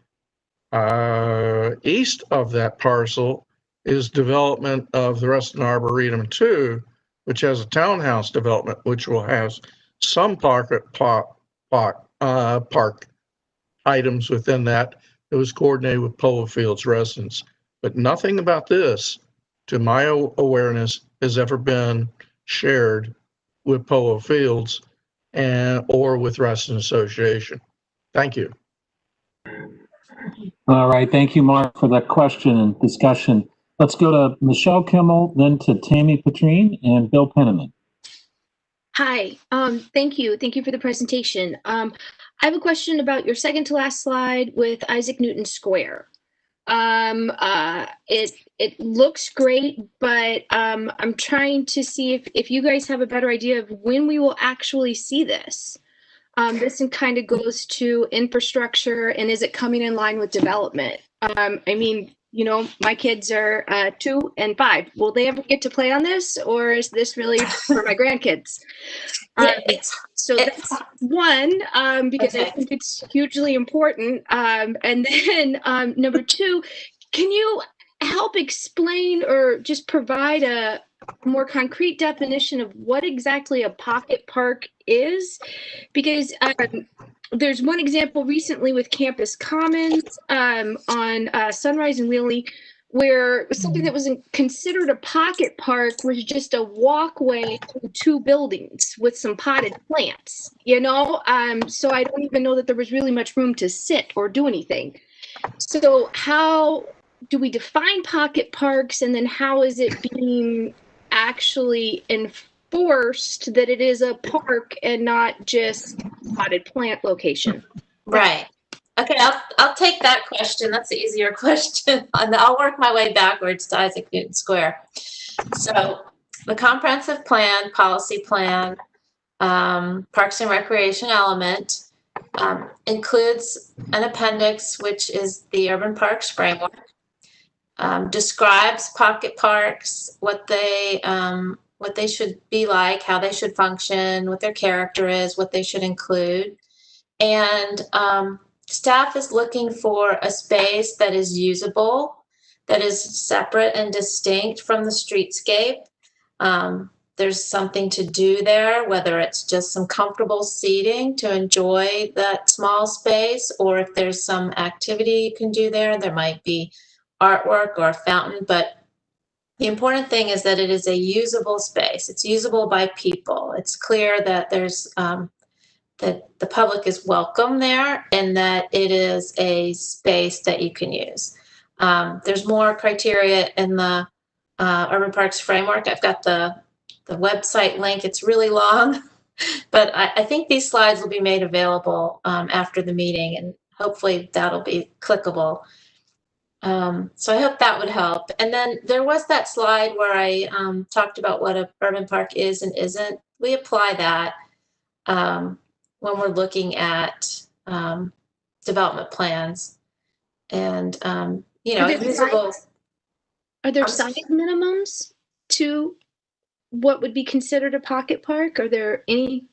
[SPEAKER 10] east of that parcel is development of the Reston Arboretum 2, which has a townhouse development, which will have some park items within that. It was coordinated with Polo Fields residents, but nothing about this, to my awareness, has ever been shared with Polo Fields or with Reston Association. Thank you.
[SPEAKER 1] All right. Thank you, Mark, for that question and discussion. Let's go to Michelle Kimmel, then to Tammy Petrine and Bill Penniman.
[SPEAKER 2] Hi. Thank you. Thank you for the presentation. I have a question about your second to last slide with Isaac Newton Square. It looks great, but I'm trying to see if you guys have a better idea of when we will actually see this. This kind of goes to infrastructure, and is it coming in line with development? I mean, you know, my kids are 2 and 5. Will they ever get to play on this, or is this really for my grandkids? So that's one, because I think it's hugely important. And then number 2, can you help explain or just provide a more concrete definition of what exactly a pocket park is? Because there's one example recently with Campus Commons on Sunrise and Wheelie, where something that was considered a pocket park was just a walkway to 2 buildings with some potted plants, you know? So I don't even know that there was really much room to sit or do anything. So how do we define pocket parks, and then how is it being actually enforced that it is a park and not just potted plant location?
[SPEAKER 8] Right. Okay, I'll take that question. That's the easier question. And I'll work my way backwards to Isaac Newton Square. So the comprehensive plan, policy plan, Parks and Recreation element includes an appendix, which is the Urban Parks Framework, describes pocket parks, what they should be like, how they should function, what their character is, what they should include. And staff is looking for a space that is usable, that is separate and distinct from the streetscape. There's something to do there, whether it's just some comfortable seating to enjoy that small space, or if there's some activity you can do there. There might be artwork or a fountain, but the important thing is that it is a usable space. It's usable by people. It's clear that there's that the public is welcome there and that it is a space that you can use. There's more criteria in the Urban Parks Framework. I've got the website link. It's really long, but I think these slides will be made available after the meeting, and hopefully that'll be clickable. So I hope that would help. And then there was that slide where I talked about what a urban park is and isn't. We apply that when we're looking at development plans. And, you know,
[SPEAKER 2] Are there size minimums to what would be considered a pocket park? Are there any?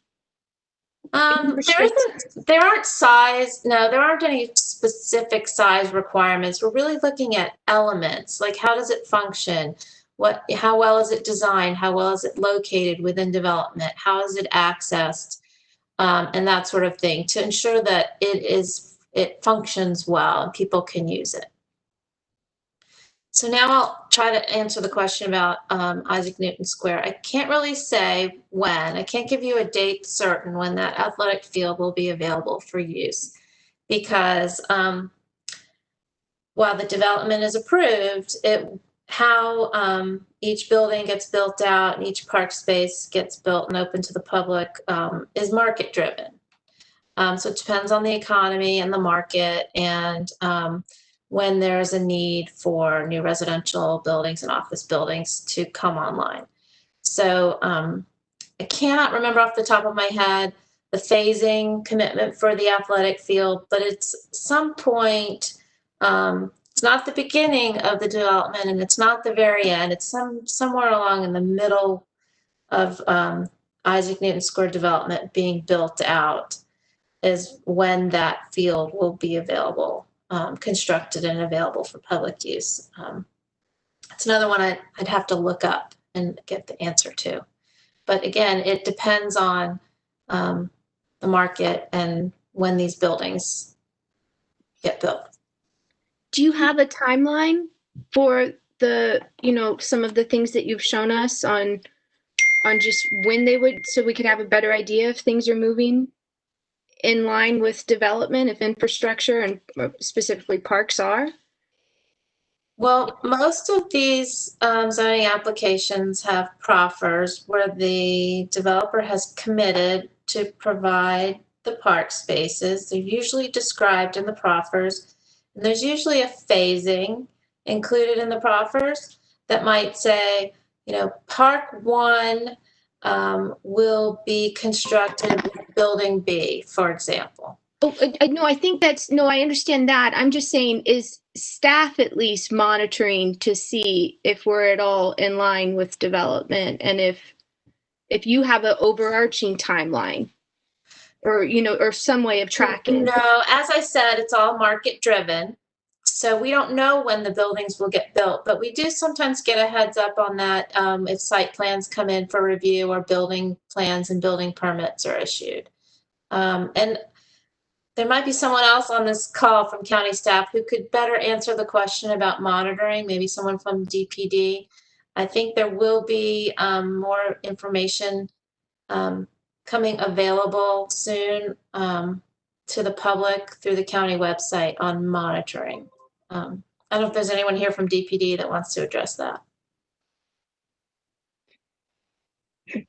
[SPEAKER 8] There aren't any specific size requirements. We're really looking at elements, like how does it function? How well is it designed? How well is it located within development? How is it accessed? And that sort of thing, to ensure that it functions well and people can use it. So now I'll try to answer the question about Isaac Newton Square. I can't really say when. I can't give you a date certain when that athletic field will be available for use, because while the development is approved, how each building gets built out and each park space gets built and open to the public is market driven. So it depends on the economy and the market, and when there's a need for new residential buildings and office buildings to come online. So I cannot remember off the top of my head the phasing commitment for the athletic field, but it's some point, it's not the beginning of the development and it's not the very end. It's somewhere along in the middle of Isaac Newton Square development being built out is when that field will be available. Constructed and available for public use. It's another one I'd have to look up and get the answer to. But again, it depends on the market and when these buildings get built.
[SPEAKER 2] Do you have a timeline for the, some of the things that you've shown us on just when they would, so we could have a better idea if things are moving in line with development, if infrastructure and specifically parks are?
[SPEAKER 8] Well, most of these zoning applications have proffers where the developer has committed to provide the park spaces. They're usually described in the proffers. And there's usually a phasing included in the proffers that might say, Park 1 will be constructed with building B, for example.
[SPEAKER 2] Oh, no, I think I understand that. I'm just saying, is staff at least monitoring to see if we're at all in line with development, and if you have an overarching timeline or, or some way of tracking?
[SPEAKER 8] No, as I said, it's all market driven. So we don't know when the buildings will get built, but we do sometimes get a heads up on that if site plans come in for review or building plans and building permits are issued. And there might be someone else on this call from county staff who could better answer the question about monitoring, maybe someone from DPD. I think there will be more information coming available soon to the public through the county website on monitoring. I don't know if there's anyone here from DPD that wants to address that.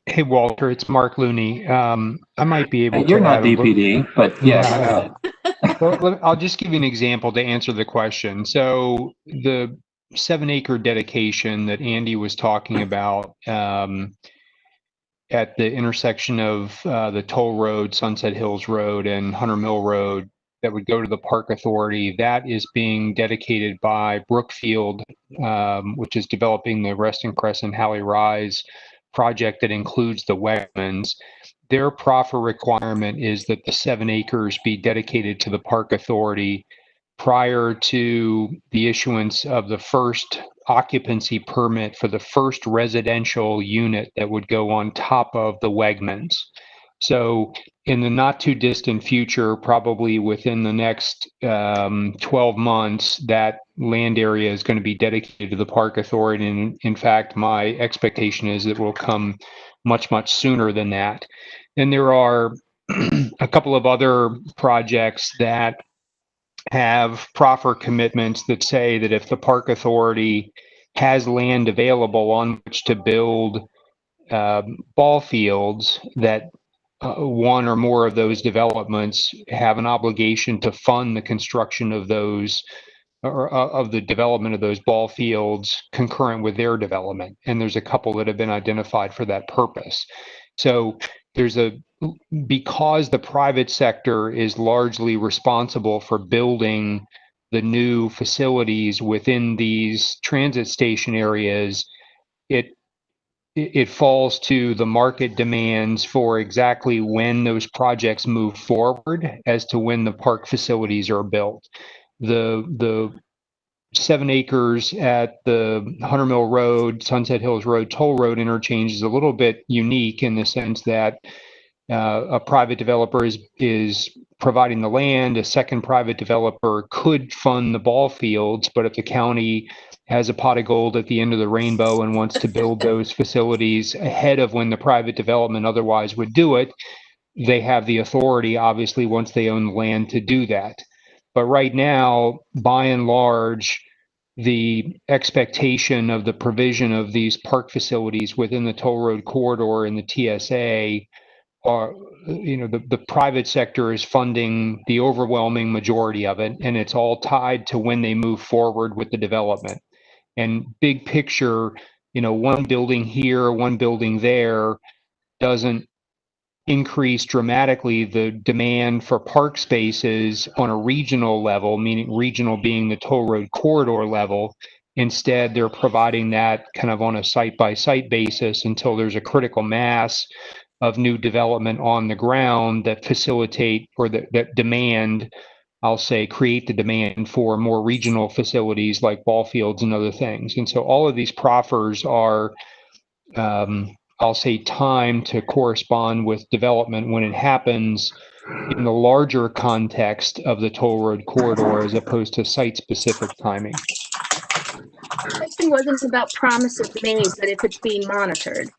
[SPEAKER 15] Hey, Walter, it's Mark Looney. I might be able to.
[SPEAKER 1] You're not DPD, but yeah.
[SPEAKER 15] Well, I'll just give you an example to answer the question. So the 7-acre dedication that Andy was talking about at the intersection of the Toll Road, Sunset Hills Road, and Hunter Mill Road that would go to the Park Authority, that is being dedicated by Brookfield, which is developing the Reston Crescent Halley Rise project that includes the wetlands.
[SPEAKER 11] their proffer requirement is that the 7 acres be dedicated to the park authority prior to the issuance of the first occupancy permit for the first residential unit that would go on top of the Wegmans. So in the not too distant future, probably within the next 12 months, that land area is going to be dedicated to the park authority. And in fact, my expectation is it will come much, much sooner than that. And there are a couple of other projects that have proffer commitments that say that if the park authority has land available on which to build ball fields, that one or more of those developments have an obligation to fund the construction of those or of the development of those ball fields concurrent with their development. And there's a couple that have been identified for that purpose. So because the private sector is largely responsible for building the new facilities within these transit station areas, it falls to the market demands for exactly when those projects move forward as to when the park facilities are built. The 7 acres at the Hunter Mill Road, Sunset Hills Road toll road interchange is a little bit unique in the sense that a private developer is providing the land. A second private developer could fund the ball fields, but if the county has a pot of gold at the end of the rainbow and wants to build those facilities ahead of when the private development otherwise would do it, they have the authority, obviously, once they own the land to do that. But right now, by and large, the expectation of the provision of these park facilities within the toll road corridor and the TSA are, the private sector is funding the overwhelming majority of it, and it's all tied to when they move forward with the development. And big picture, one building here, one building there doesn't increase dramatically the demand for park spaces on a regional level, meaning regional being the toll road corridor level. Instead, they're providing that kind of on a site-by-site basis until there's a critical mass of new development on the ground that facilitate or that demand, I'll say, create the demand for more regional facilities like ball fields and other things. And so all of these proffers are, I'll say, time to correspond with development when it happens in the larger context of the toll road corridor as opposed to site-specific timing.
[SPEAKER 2] The question wasn't about promises made, but if it's being monitored.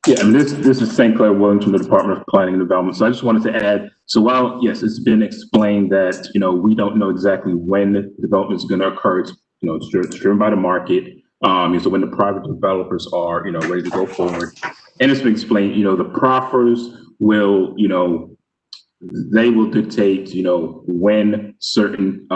[SPEAKER 13] Yeah, and this is St. Clair Williams from the Department of Planning and Development. So I just wanted to add, so while, yes, it's been explained that, we don't know exactly when the development is going to occur, it's driven by the market. So when the private developers are, ready to go forward. And it's been explained, the proffers will, they will dictate, when certain,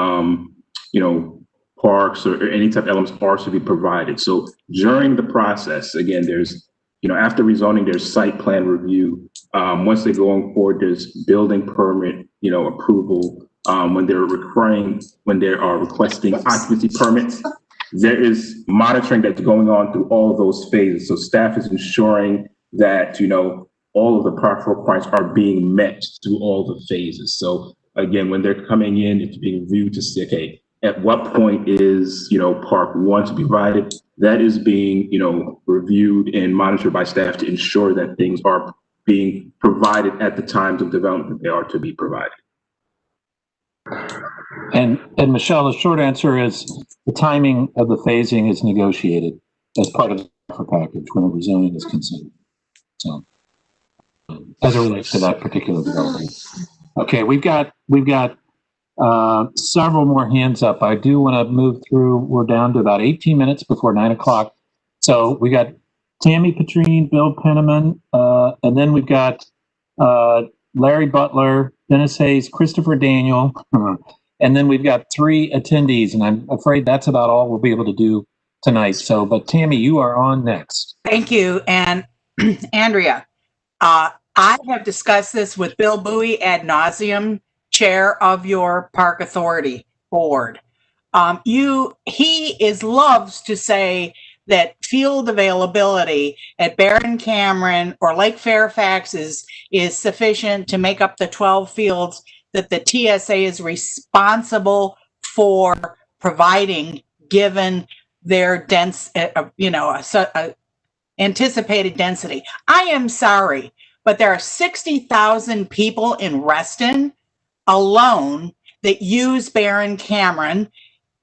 [SPEAKER 13] parks or any type of elements are to be provided. So during the process, again, there's, after rezoning, there's site plan review. Once they go on board, there's building permit, approval. When they are requesting occupancy permits, there is monitoring that's going on through all of those phases. So staff is ensuring that, all of the proper requirements are being met through all the phases. So again, when they're coming in, it's being reviewed to see, okay, at what point is, park one to be provided? That is being, reviewed and monitored by staff to ensure that things are being provided at the times of development that they are to be provided.
[SPEAKER 1] And Michelle, the short answer is the timing of the phasing is negotiated as part of the package when the rezoning is considered. So as it relates to that particular development. Okay, we've got several more hands up. I do want to move through. We're down to about 18 minutes before 9 o'clock. So we got Tammy Petrine, Bill Penniman, and then we've got Larry Butler, Dennis Hayes, Christopher Daniel, and then we've got 3 attendees, and I'm afraid that's about all we'll be able to do tonight. So, but Tammy, you are on next.
[SPEAKER 14] Thank you. And Andrea, I have discussed this with Bill Bowie ad nauseum, chair of your Park Authority board. He loves to say that field availability at Barron Cameron or Lake Fairfax is sufficient to make up the 12 fields that the TSA is responsible for providing, given their dense, anticipated density. I am sorry, but there are 60,000 people in Reston alone that use Barron Cameron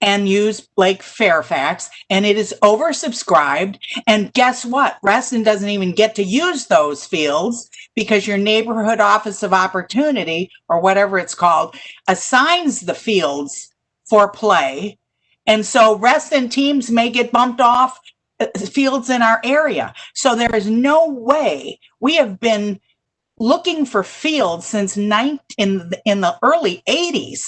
[SPEAKER 14] and use Lake Fairfax, and it is oversubscribed. And guess what? Reston doesn't even get to use those fields because your neighborhood office of opportunity, or whatever it's called, assigns the fields for play. And so Reston teams may get bumped off fields in our area. So there is no way. We have been looking for fields since in the early 80s.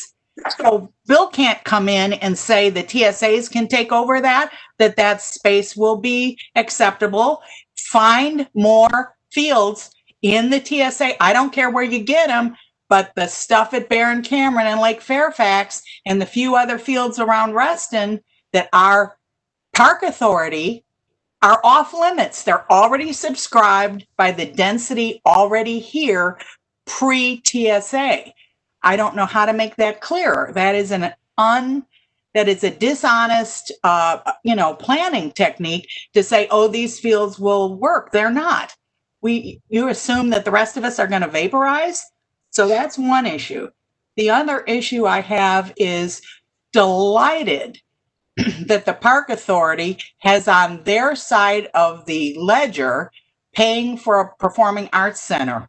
[SPEAKER 14] So Bill can't come in and say the TSAs can take over that space will be acceptable. Find more fields in the TSA. I don't care where you get them, but the stuff at Barron Cameron and Lake Fairfax and the few other fields around Reston that are Park Authority are off limits. They're already subscribed by the density already here pre-TSA. I don't know how to make that clearer. That is a dishonest, planning technique to say, oh, these fields will work. They're not. You assume that the rest of us are going to vaporize. So that's one issue. The other issue I have is delighted that the Park Authority has on their side of the ledger paying for a performing arts center.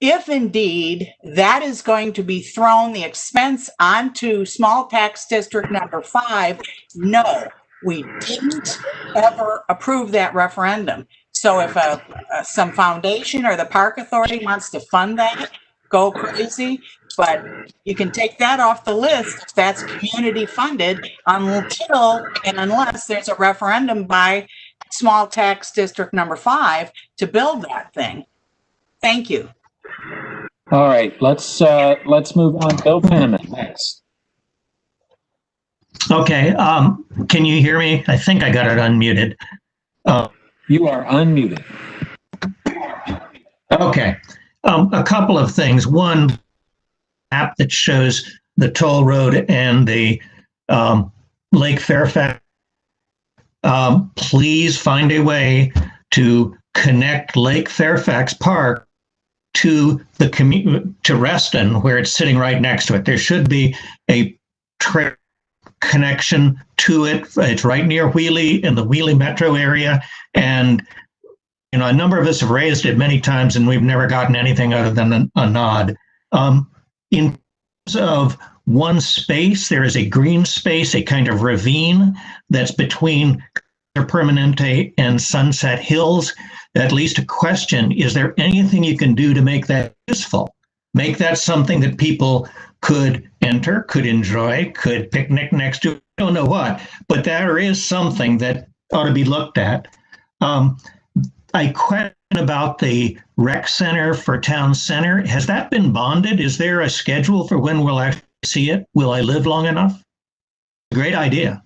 [SPEAKER 14] If indeed that is going to be thrown, the expense onto small tax district number 5, no, we didn't ever approve that referendum. So if some foundation or the Park Authority wants to fund that, go crazy. But you can take that off the list if that's community funded until and unless there's a referendum by small tax district number 5 to build that thing. Thank you.
[SPEAKER 1] All right, let's move on. Bill Penniman next.
[SPEAKER 16] Okay, can you hear me? I think I got it unmuted.
[SPEAKER 1] You are unmuted.
[SPEAKER 16] Okay, a couple of things. One, map that shows the toll road and the Lake Fairfax. Please find a way to connect Lake Fairfax Park to to Reston, where it's sitting right next to it. There should be a trail connection to it. It's right near Wheelie, in the Wheelie metro area, and a number of us have raised it many times, and we've never gotten anything other than a nod. In terms of one space, there is a green space, a kind of ravine that's between Permanente and Sunset Hills. At least a question, is there anything you can do to make that useful? Make that something that people could enter, could enjoy, could picnic next to, I don't know what, but there is something that ought to be looked at. I question about the rec center for town center. Has that been bonded? Is there a schedule for when we'll actually see it? Will I live long enough? Great idea.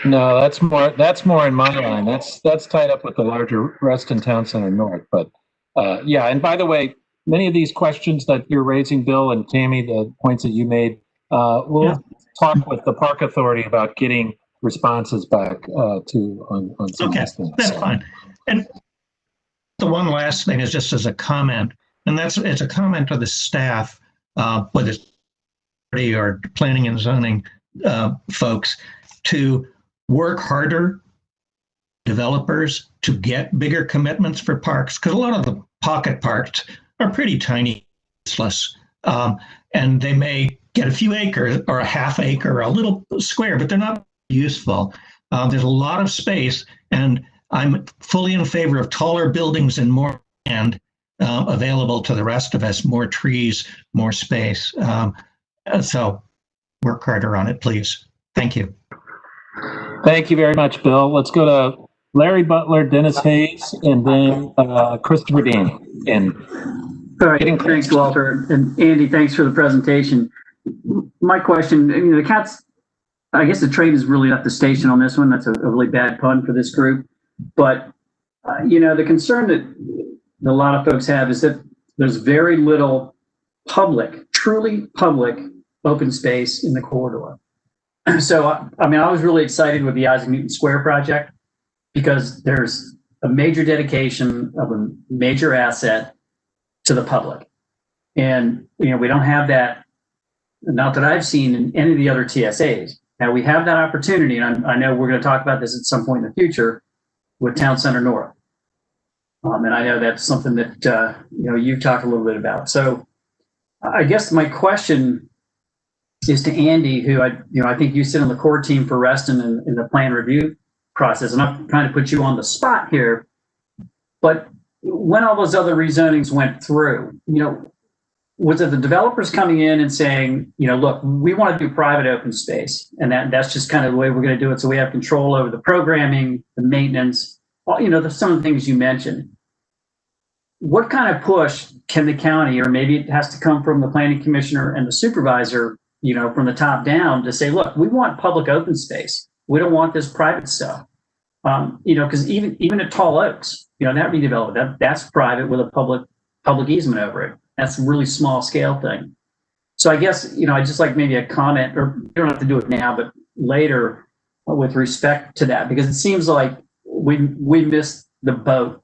[SPEAKER 1] No, that's more in my line. That's tied up with the larger Reston Town Center North. But yeah, and by the way, many of these questions that you're raising, Bill and Tammy, the points that you made, we'll talk with the Park Authority about getting responses back on some of these things.
[SPEAKER 16] That's fine. And the one last thing is just as a comment, and it's a comment to the staff, whether it's or planning and zoning folks, to work harder, developers, to get bigger commitments for parks, because a lot of the pocket parks are pretty tiny, useless, and they may get a few acres or a half acre or a little square, but they're not useful. There's a lot of space, and I'm fully in favor of taller buildings and more land available to the rest of us, more trees, more space. So work harder on it, please. Thank you.
[SPEAKER 1] Thank you very much, Bill. Let's go to Larry Butler, Dennis Hayes, and then Christopher Danny.
[SPEAKER 17] All right, thanks, Walter. And Andy, thanks for the presentation. My question, the
[SPEAKER 18] I guess the trade is really not the station on this one. That's a really bad pun for this group. But, the concern that a lot of folks have is that there's very little public, truly public open space in the corridor. So, I was really excited with the Isaac Newton Square project because there's a major dedication of a major asset to the public. And, we don't have that, not that I've seen in any of the other TSAs. Now we have that opportunity, and I know we're going to talk about this at some point in the future with Town Center North. And I know that's something that, you've talked a little bit about. So I guess my question is to Andy, who I think you sit on the core team for Reston in the plan review process, and I'm trying to put you on the spot here, but when all those other rezonings went through, was it the developers coming in and saying, look, we want to do private open space, and that's just kind of the way we're going to do it, so we have control over the programming, the maintenance, there's some of the things you mentioned. What kind of push can the county, or maybe it has to come from the planning commissioner and the supervisor, from the top down, to say, look, we want public open space. We don't want this private stuff. Because even at Tall Oaks, that redevelopment, that's private with a public easement over it. That's a really small scale thing. So I guess, I'd just like maybe a comment, or you don't have to do it now, but later with respect to that, because it seems like we missed the boat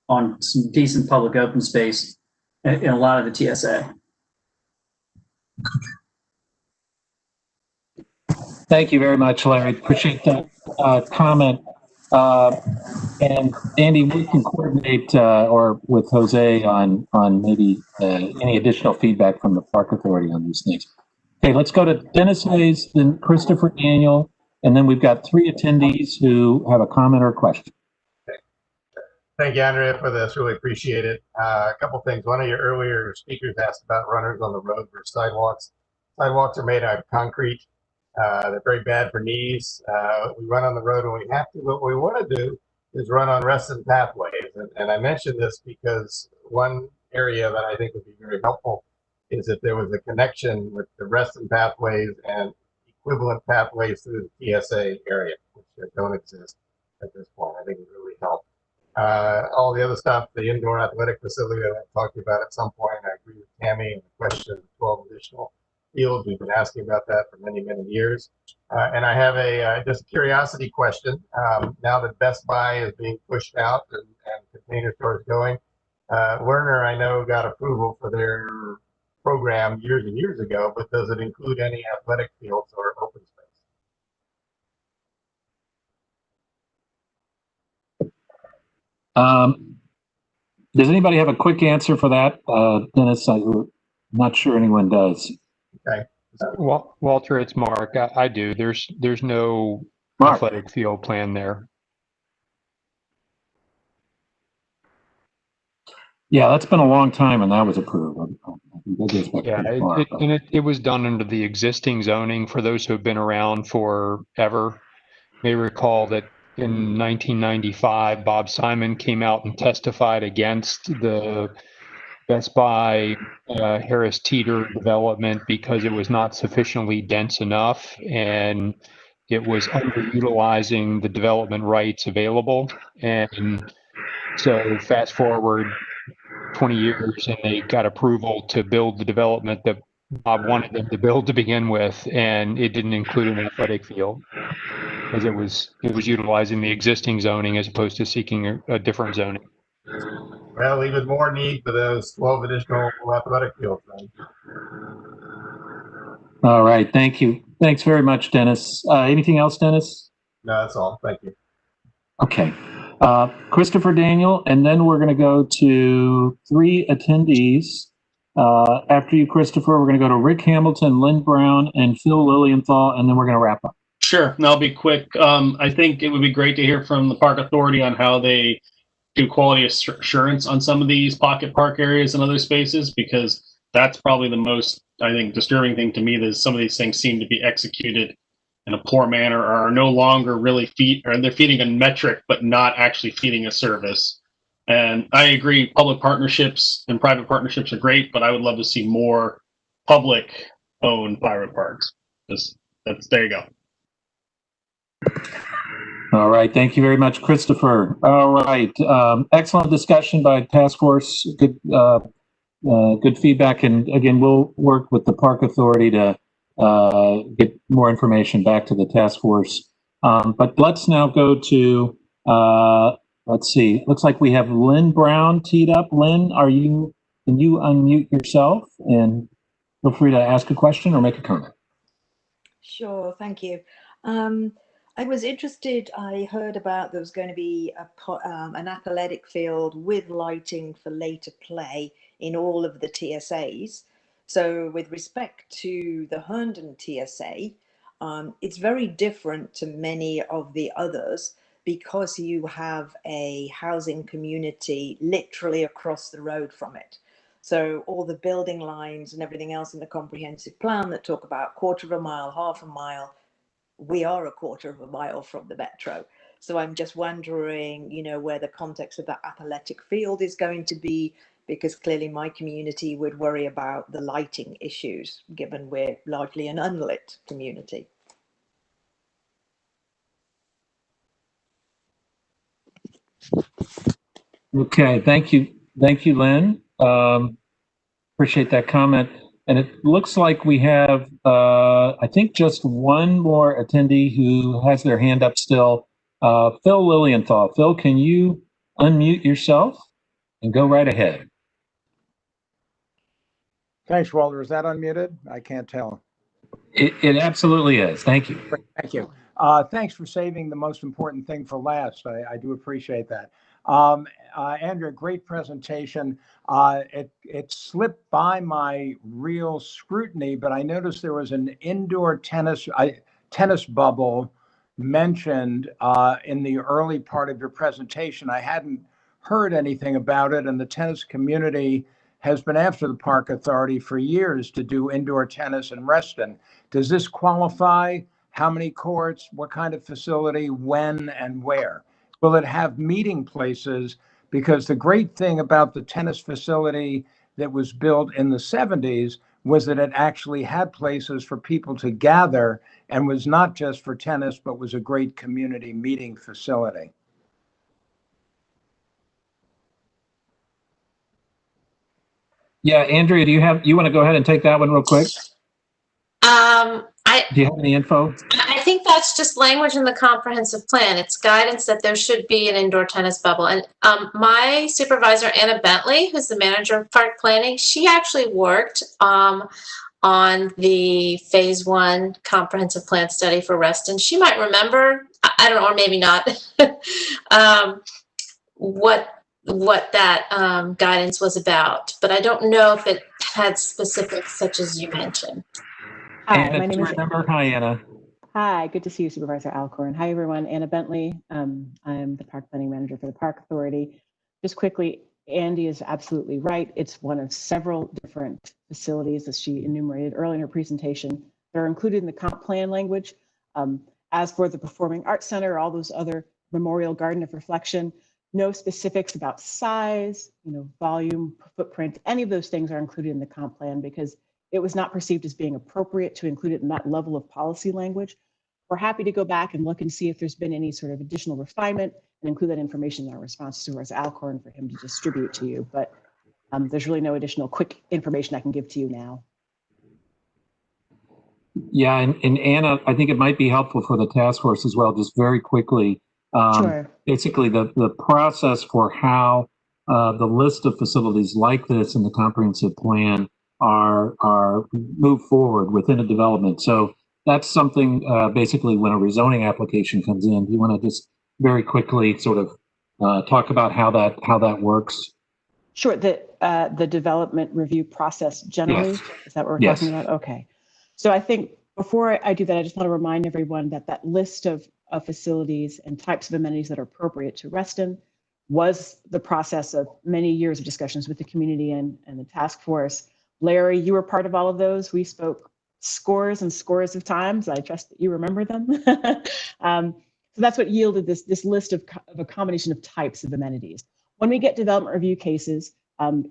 [SPEAKER 18] on some decent public open space in a lot of the TSA.
[SPEAKER 1] Thank you very much, Larry. Appreciate that comment. And Andy, we can coordinate or with Jose on maybe any additional feedback from the Park Authority on these things. Okay, let's go to Dennis Hayes, then Christopher Daniel, and then we've got 3 attendees who have a comment or a question.
[SPEAKER 19] Thank you, Andrea, for this. Really appreciate it. A couple things. One of your earlier speakers asked about runners on the road versus sidewalks. Sidewalks are made out of concrete. They're very bad for knees. We run on the road when we have to. What we want to do is run on Reston pathways. And I mentioned this because one area that I think would be very helpful is if there was a connection with the Reston pathways and equivalent pathways through the TSA area, which don't exist at this point. I think it would really help. All the other stuff, the indoor athletic facility that I talked about at some point, I agree with Tammy and the question of 12 additional fields. We've been asking about that for many, many years. And I have a just a curiosity question. Now that Best Buy is being pushed out and Container Store is going, Werner, I know, got approval for their program years and years ago, but does it include any athletic fields or open space?
[SPEAKER 1] Does anybody have a quick answer for that? Dennis, I'm not sure anyone does.
[SPEAKER 19] Okay.
[SPEAKER 11] Well, Walter, it's Mark. I do. There's no athletic field plan there.
[SPEAKER 1] Yeah, that's been a long time, and that was approved.
[SPEAKER 11] Yeah, it was done under the existing zoning. For those who have been around forever, may recall that in 1995, Bob Simon came out and testified against the Best Buy Harris Teeter development because it was not sufficiently dense enough and it was underutilizing the development rights available. And so fast forward 20 years and they got approval to build the development that Bob wanted them to build to begin with, and it didn't include an athletic field because it was utilizing the existing zoning as opposed to seeking a different zoning.
[SPEAKER 19] Well, even more need for those 12 additional athletic fields then.
[SPEAKER 1] All right, thank you. Thanks very much, Dennis. Anything else, Dennis?
[SPEAKER 19] No, that's all. Thank you.
[SPEAKER 1] Okay. Christopher Daniel, and then we're going to go to 3 attendees. After you, Christopher, we're going to go to Rick Hamilton, Lynn Brown, and Phil Lilienthal, and then we're going to wrap up.
[SPEAKER 20] Sure, and I'll be quick. I think it would be great to hear from the Park Authority on how they do quality assurance on some of these pocket park areas and other spaces, because that's probably the most, I think, disturbing thing to me, that some of these things seem to be executed in a poor manner or are no longer really they're feeding a metric, but not actually feeding a service. And I agree, public partnerships and private partnerships are great, but I would love to see more public-owned private parks. There you go.
[SPEAKER 1] All right. Thank you very much, Christopher. All right. Excellent discussion by task force. Good feedback. And again, we'll work with the Park Authority to get more information back to the task force. But let's now go to, let's see, looks like we have Lynn Brown teed up. Lynn, can you unmute yourself and feel free to ask a question or make a comment?
[SPEAKER 5] Sure, thank you. I was interested, I heard about there was going to be an athletic field with lighting for later play in all of the TSAs. So with respect to the Herndon TSA, it's very different to many of the others because you have a housing community literally across the road from it. So all the building lines and everything else in the comprehensive plan that talk about quarter of a mile, half a mile, we are a quarter of a mile from the metro. So I'm just wondering, you know, where the context of that athletic field is going to be, because clearly my community would worry about the lighting issues, given we're largely an unlit community.
[SPEAKER 1] Okay, thank you. Thank you, Lynn. Appreciate that comment. And it looks like we have, I think, just one more attendee who has their hand up still. Phil Lilienthal. Phil, can you unmute yourself and go right ahead?
[SPEAKER 12] Thanks, Walter. Is that unmuted? I can't tell.
[SPEAKER 1] It absolutely is. Thank you.
[SPEAKER 12] Thank you. Thanks for saving the most important thing for last. I do appreciate that. Andrea, great presentation. It slipped by my real scrutiny, but I noticed there was an indoor tennis bubble mentioned in the early part of your presentation. I hadn't heard anything about it, and the tennis community has been after the Park Authority for years to do indoor tennis in Reston. Does this qualify? How many courts? What kind of facility? When and where? Will it have meeting places? Because the great thing about the tennis facility that was built in the 70s was that it actually had places for people to gather and was not just for tennis, but was a great community meeting facility.
[SPEAKER 1] Yeah, Andrea, you want to go ahead and take that one real quick? Do you have any info?
[SPEAKER 8] I think that's just language in the comprehensive plan. It's guidance that there should be an indoor tennis bubble. And my supervisor, Anna Bentley, who's the manager of park planning, she actually worked on the phase 1 comprehensive plan study for Reston. She might remember, I don't know, or maybe not, what that guidance was about. But I don't know if it had specifics such as you mentioned.
[SPEAKER 1] Hi, Anna, my name is Anna. Hi, Anna.
[SPEAKER 21] Hi, good to see you, Supervisor Alcorn. Hi, everyone. Anna Bentley. I'm the Park Planning Manager for the Park Authority. Just quickly, Andy is absolutely right. It's one of several different facilities, as she enumerated early in her presentation, that are included in the comp plan language. As for the Performing Arts Center, all those other Memorial Garden of Reflection, no specifics about size, volume, footprint, any of those things are included in the comp plan because it was not perceived as being appropriate to include it in that level of policy language. We're happy to go back and look and see if there's been any sort of additional refinement and include that information in our response to Supervisor Alcorn for him to distribute to you. But there's really no additional quick information I can give to you now.
[SPEAKER 1] Yeah, and Anna, I think it might be helpful for the task force as well, just very quickly.
[SPEAKER 21] Sure.
[SPEAKER 1] Basically, the process for how the list of facilities like this in the comprehensive plan are moved forward within a development. So that's something basically when a rezoning application comes in. Do you want to just very quickly sort of talk about how that works?
[SPEAKER 21] Sure. The development review process generally,
[SPEAKER 1] Yes.
[SPEAKER 21] Is that what we're
[SPEAKER 1] Yes.
[SPEAKER 21] talking about? Okay. So I think before I do that, I just want to remind everyone that list of facilities and types of amenities that are appropriate to Reston was the process of many years of discussions with the community and the task force. Larry, you were part of all of those. We spoke scores and scores of times. I trust that you remember them. So that's what yielded this list of a combination of types of amenities. When we get development review cases,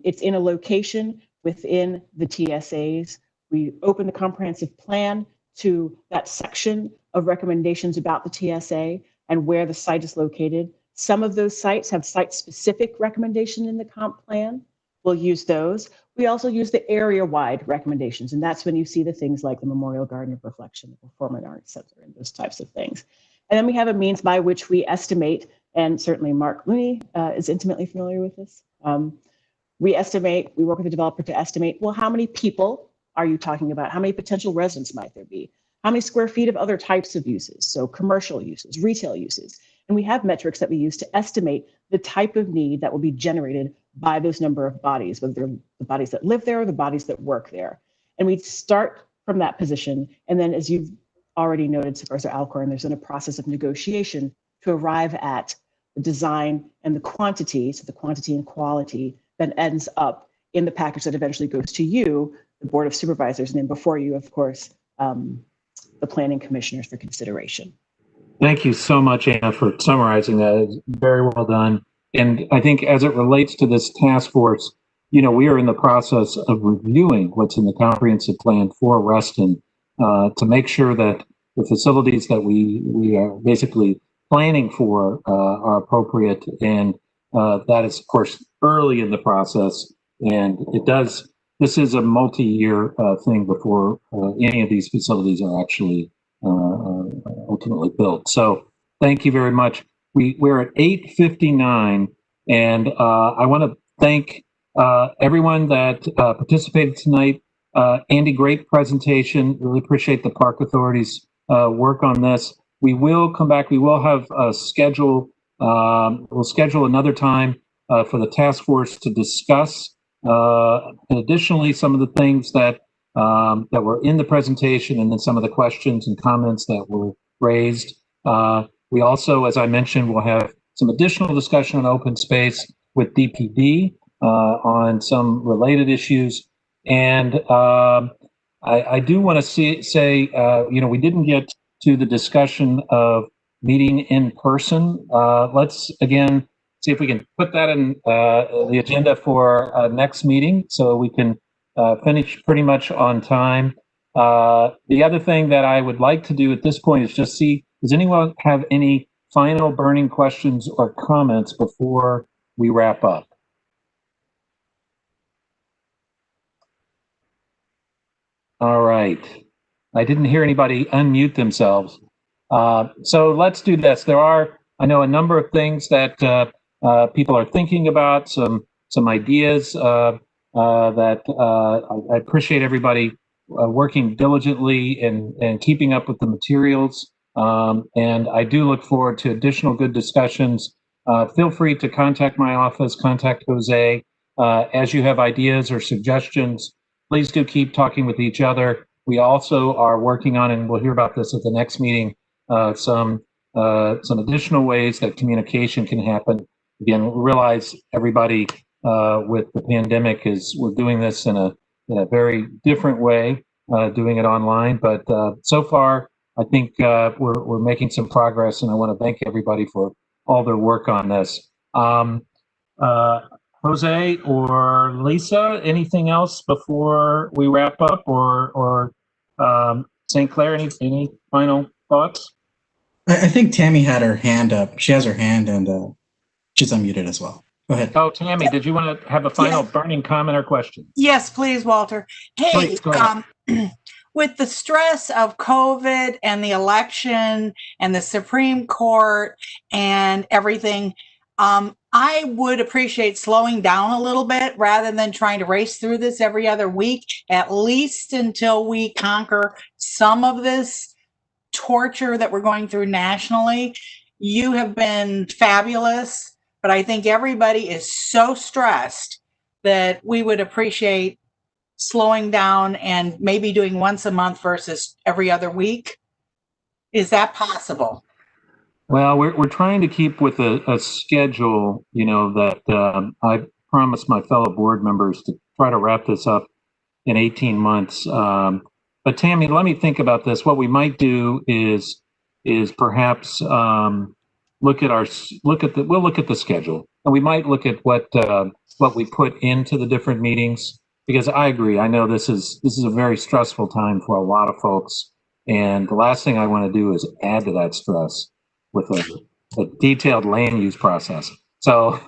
[SPEAKER 21] it's in a location within the TSAs. We open the comprehensive plan to that section of recommendations about the TSA and where the site is located. Some of those sites have site-specific recommendation in the comp plan. We'll use those. We also use the area-wide recommendations, and that's when you see the things like the Memorial Garden of Reflection, the Performing Arts Center, and those types of things. And then we have a means by which we estimate, and certainly Mark Looney is intimately familiar with this. We work with the developer to estimate, well, how many people are you talking about? How many potential residents might there be? How many square feet of other types of uses? So commercial uses, retail uses. And we have metrics that we use to estimate the type of need that will be generated by those number of bodies, whether they're the bodies that live there or the bodies that work there. And we start from that position. And then, as you've already noted, Supervisor Alcorn, there's been a process of negotiation to arrive at the design and the quantity, so the quantity and quality that ends up in the package that eventually goes to you, the Board of Supervisors, and then before you, of course, the Planning Commissioners for consideration.
[SPEAKER 1] Thank you so much, Anna, for summarizing that. It's very well done. And I think as it relates to this task force, we are in the process of reviewing what's in the comprehensive plan for Reston to make sure that the facilities that we are basically planning for are appropriate. And that is, of course, early in the process. And this is a multi-year thing before any of these facilities are actually ultimately built. So thank you very much. We're at 8:59, and I want to thank everyone that participated tonight. Andy, great presentation. Really appreciate the Park Authority's work on this. We will come back. We will have a schedule. We'll schedule another time for the task force to discuss. Additionally, some of the things that were in the presentation, and then some of the questions and comments that were raised. We also, as I mentioned, will have some additional discussion on open space with DPD on some related issues. And I do want to say, we didn't get to the discussion of meeting in person. Let's again see if we can put that in the agenda for next meeting so we can finish pretty much on time. The other thing that I would like to do at this point is just see, does anyone have any final burning questions or comments before we wrap up? All right. I didn't hear anybody unmute themselves. So let's do this. There are, I know, a number of things that people are thinking about, some ideas that I appreciate everybody working diligently and keeping up with the materials. And I do look forward to additional good discussions. Feel free to contact my office, contact Jose. As you have ideas or suggestions, please do keep talking with each other. We also are working on, and we'll hear about this at the next meeting, some additional ways that communication can happen. Again, realize everybody with the pandemic we're doing this in a very different way, doing it online. But so far, I think we're making some progress, and I want to thank everybody for all their work on this. Jose or Lisa, anything else before we wrap up, or St. Clair, any final thoughts?
[SPEAKER 3] I think Tammy had her hand up. She has her hand, and she's unmuted as well. Go ahead.
[SPEAKER 1] Oh, Tammy, did you want to have a final burning comment or question?
[SPEAKER 14] Yes, please, Walter. Hey,
[SPEAKER 1] please, go ahead.
[SPEAKER 14] With the stress of COVID and the election and the Supreme Court and everything, I would appreciate slowing down a little bit rather than trying to race through this every other week, at least until we conquer some of this torture that we're going through nationally. You have been fabulous, but I think everybody is so stressed that we would appreciate slowing down and maybe doing once a month versus every other week. Is that possible?
[SPEAKER 1] Well, we're trying to keep with a schedule, that I promised my fellow board members to try to wrap this up in 18 months. But Tammy, let me think about this. What we might do is perhaps we'll look at the schedule, and we might look at what we put into the different meetings, because I agree. I know this is a very stressful time for a lot of folks, And the last thing I want to do is add to that stress with a detailed land use process. So,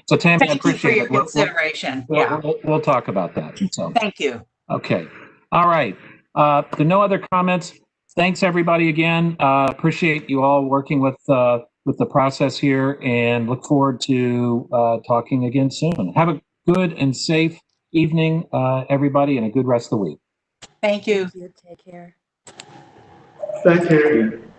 [SPEAKER 1] so Tammy, I
[SPEAKER 14] Thank you for
[SPEAKER 1] appreciate
[SPEAKER 14] your
[SPEAKER 1] it.
[SPEAKER 14] consideration. Yeah.
[SPEAKER 1] We'll talk about that. So,
[SPEAKER 14] Thank you.
[SPEAKER 1] okay. All right. There are no other comments. Thanks everybody again. Appreciate you all working with the process here, and look forward to talking again soon. Have a good and safe evening, everybody, and a good rest of the week.
[SPEAKER 14] Thank you.
[SPEAKER 5] Take care.
[SPEAKER 13] Thank you.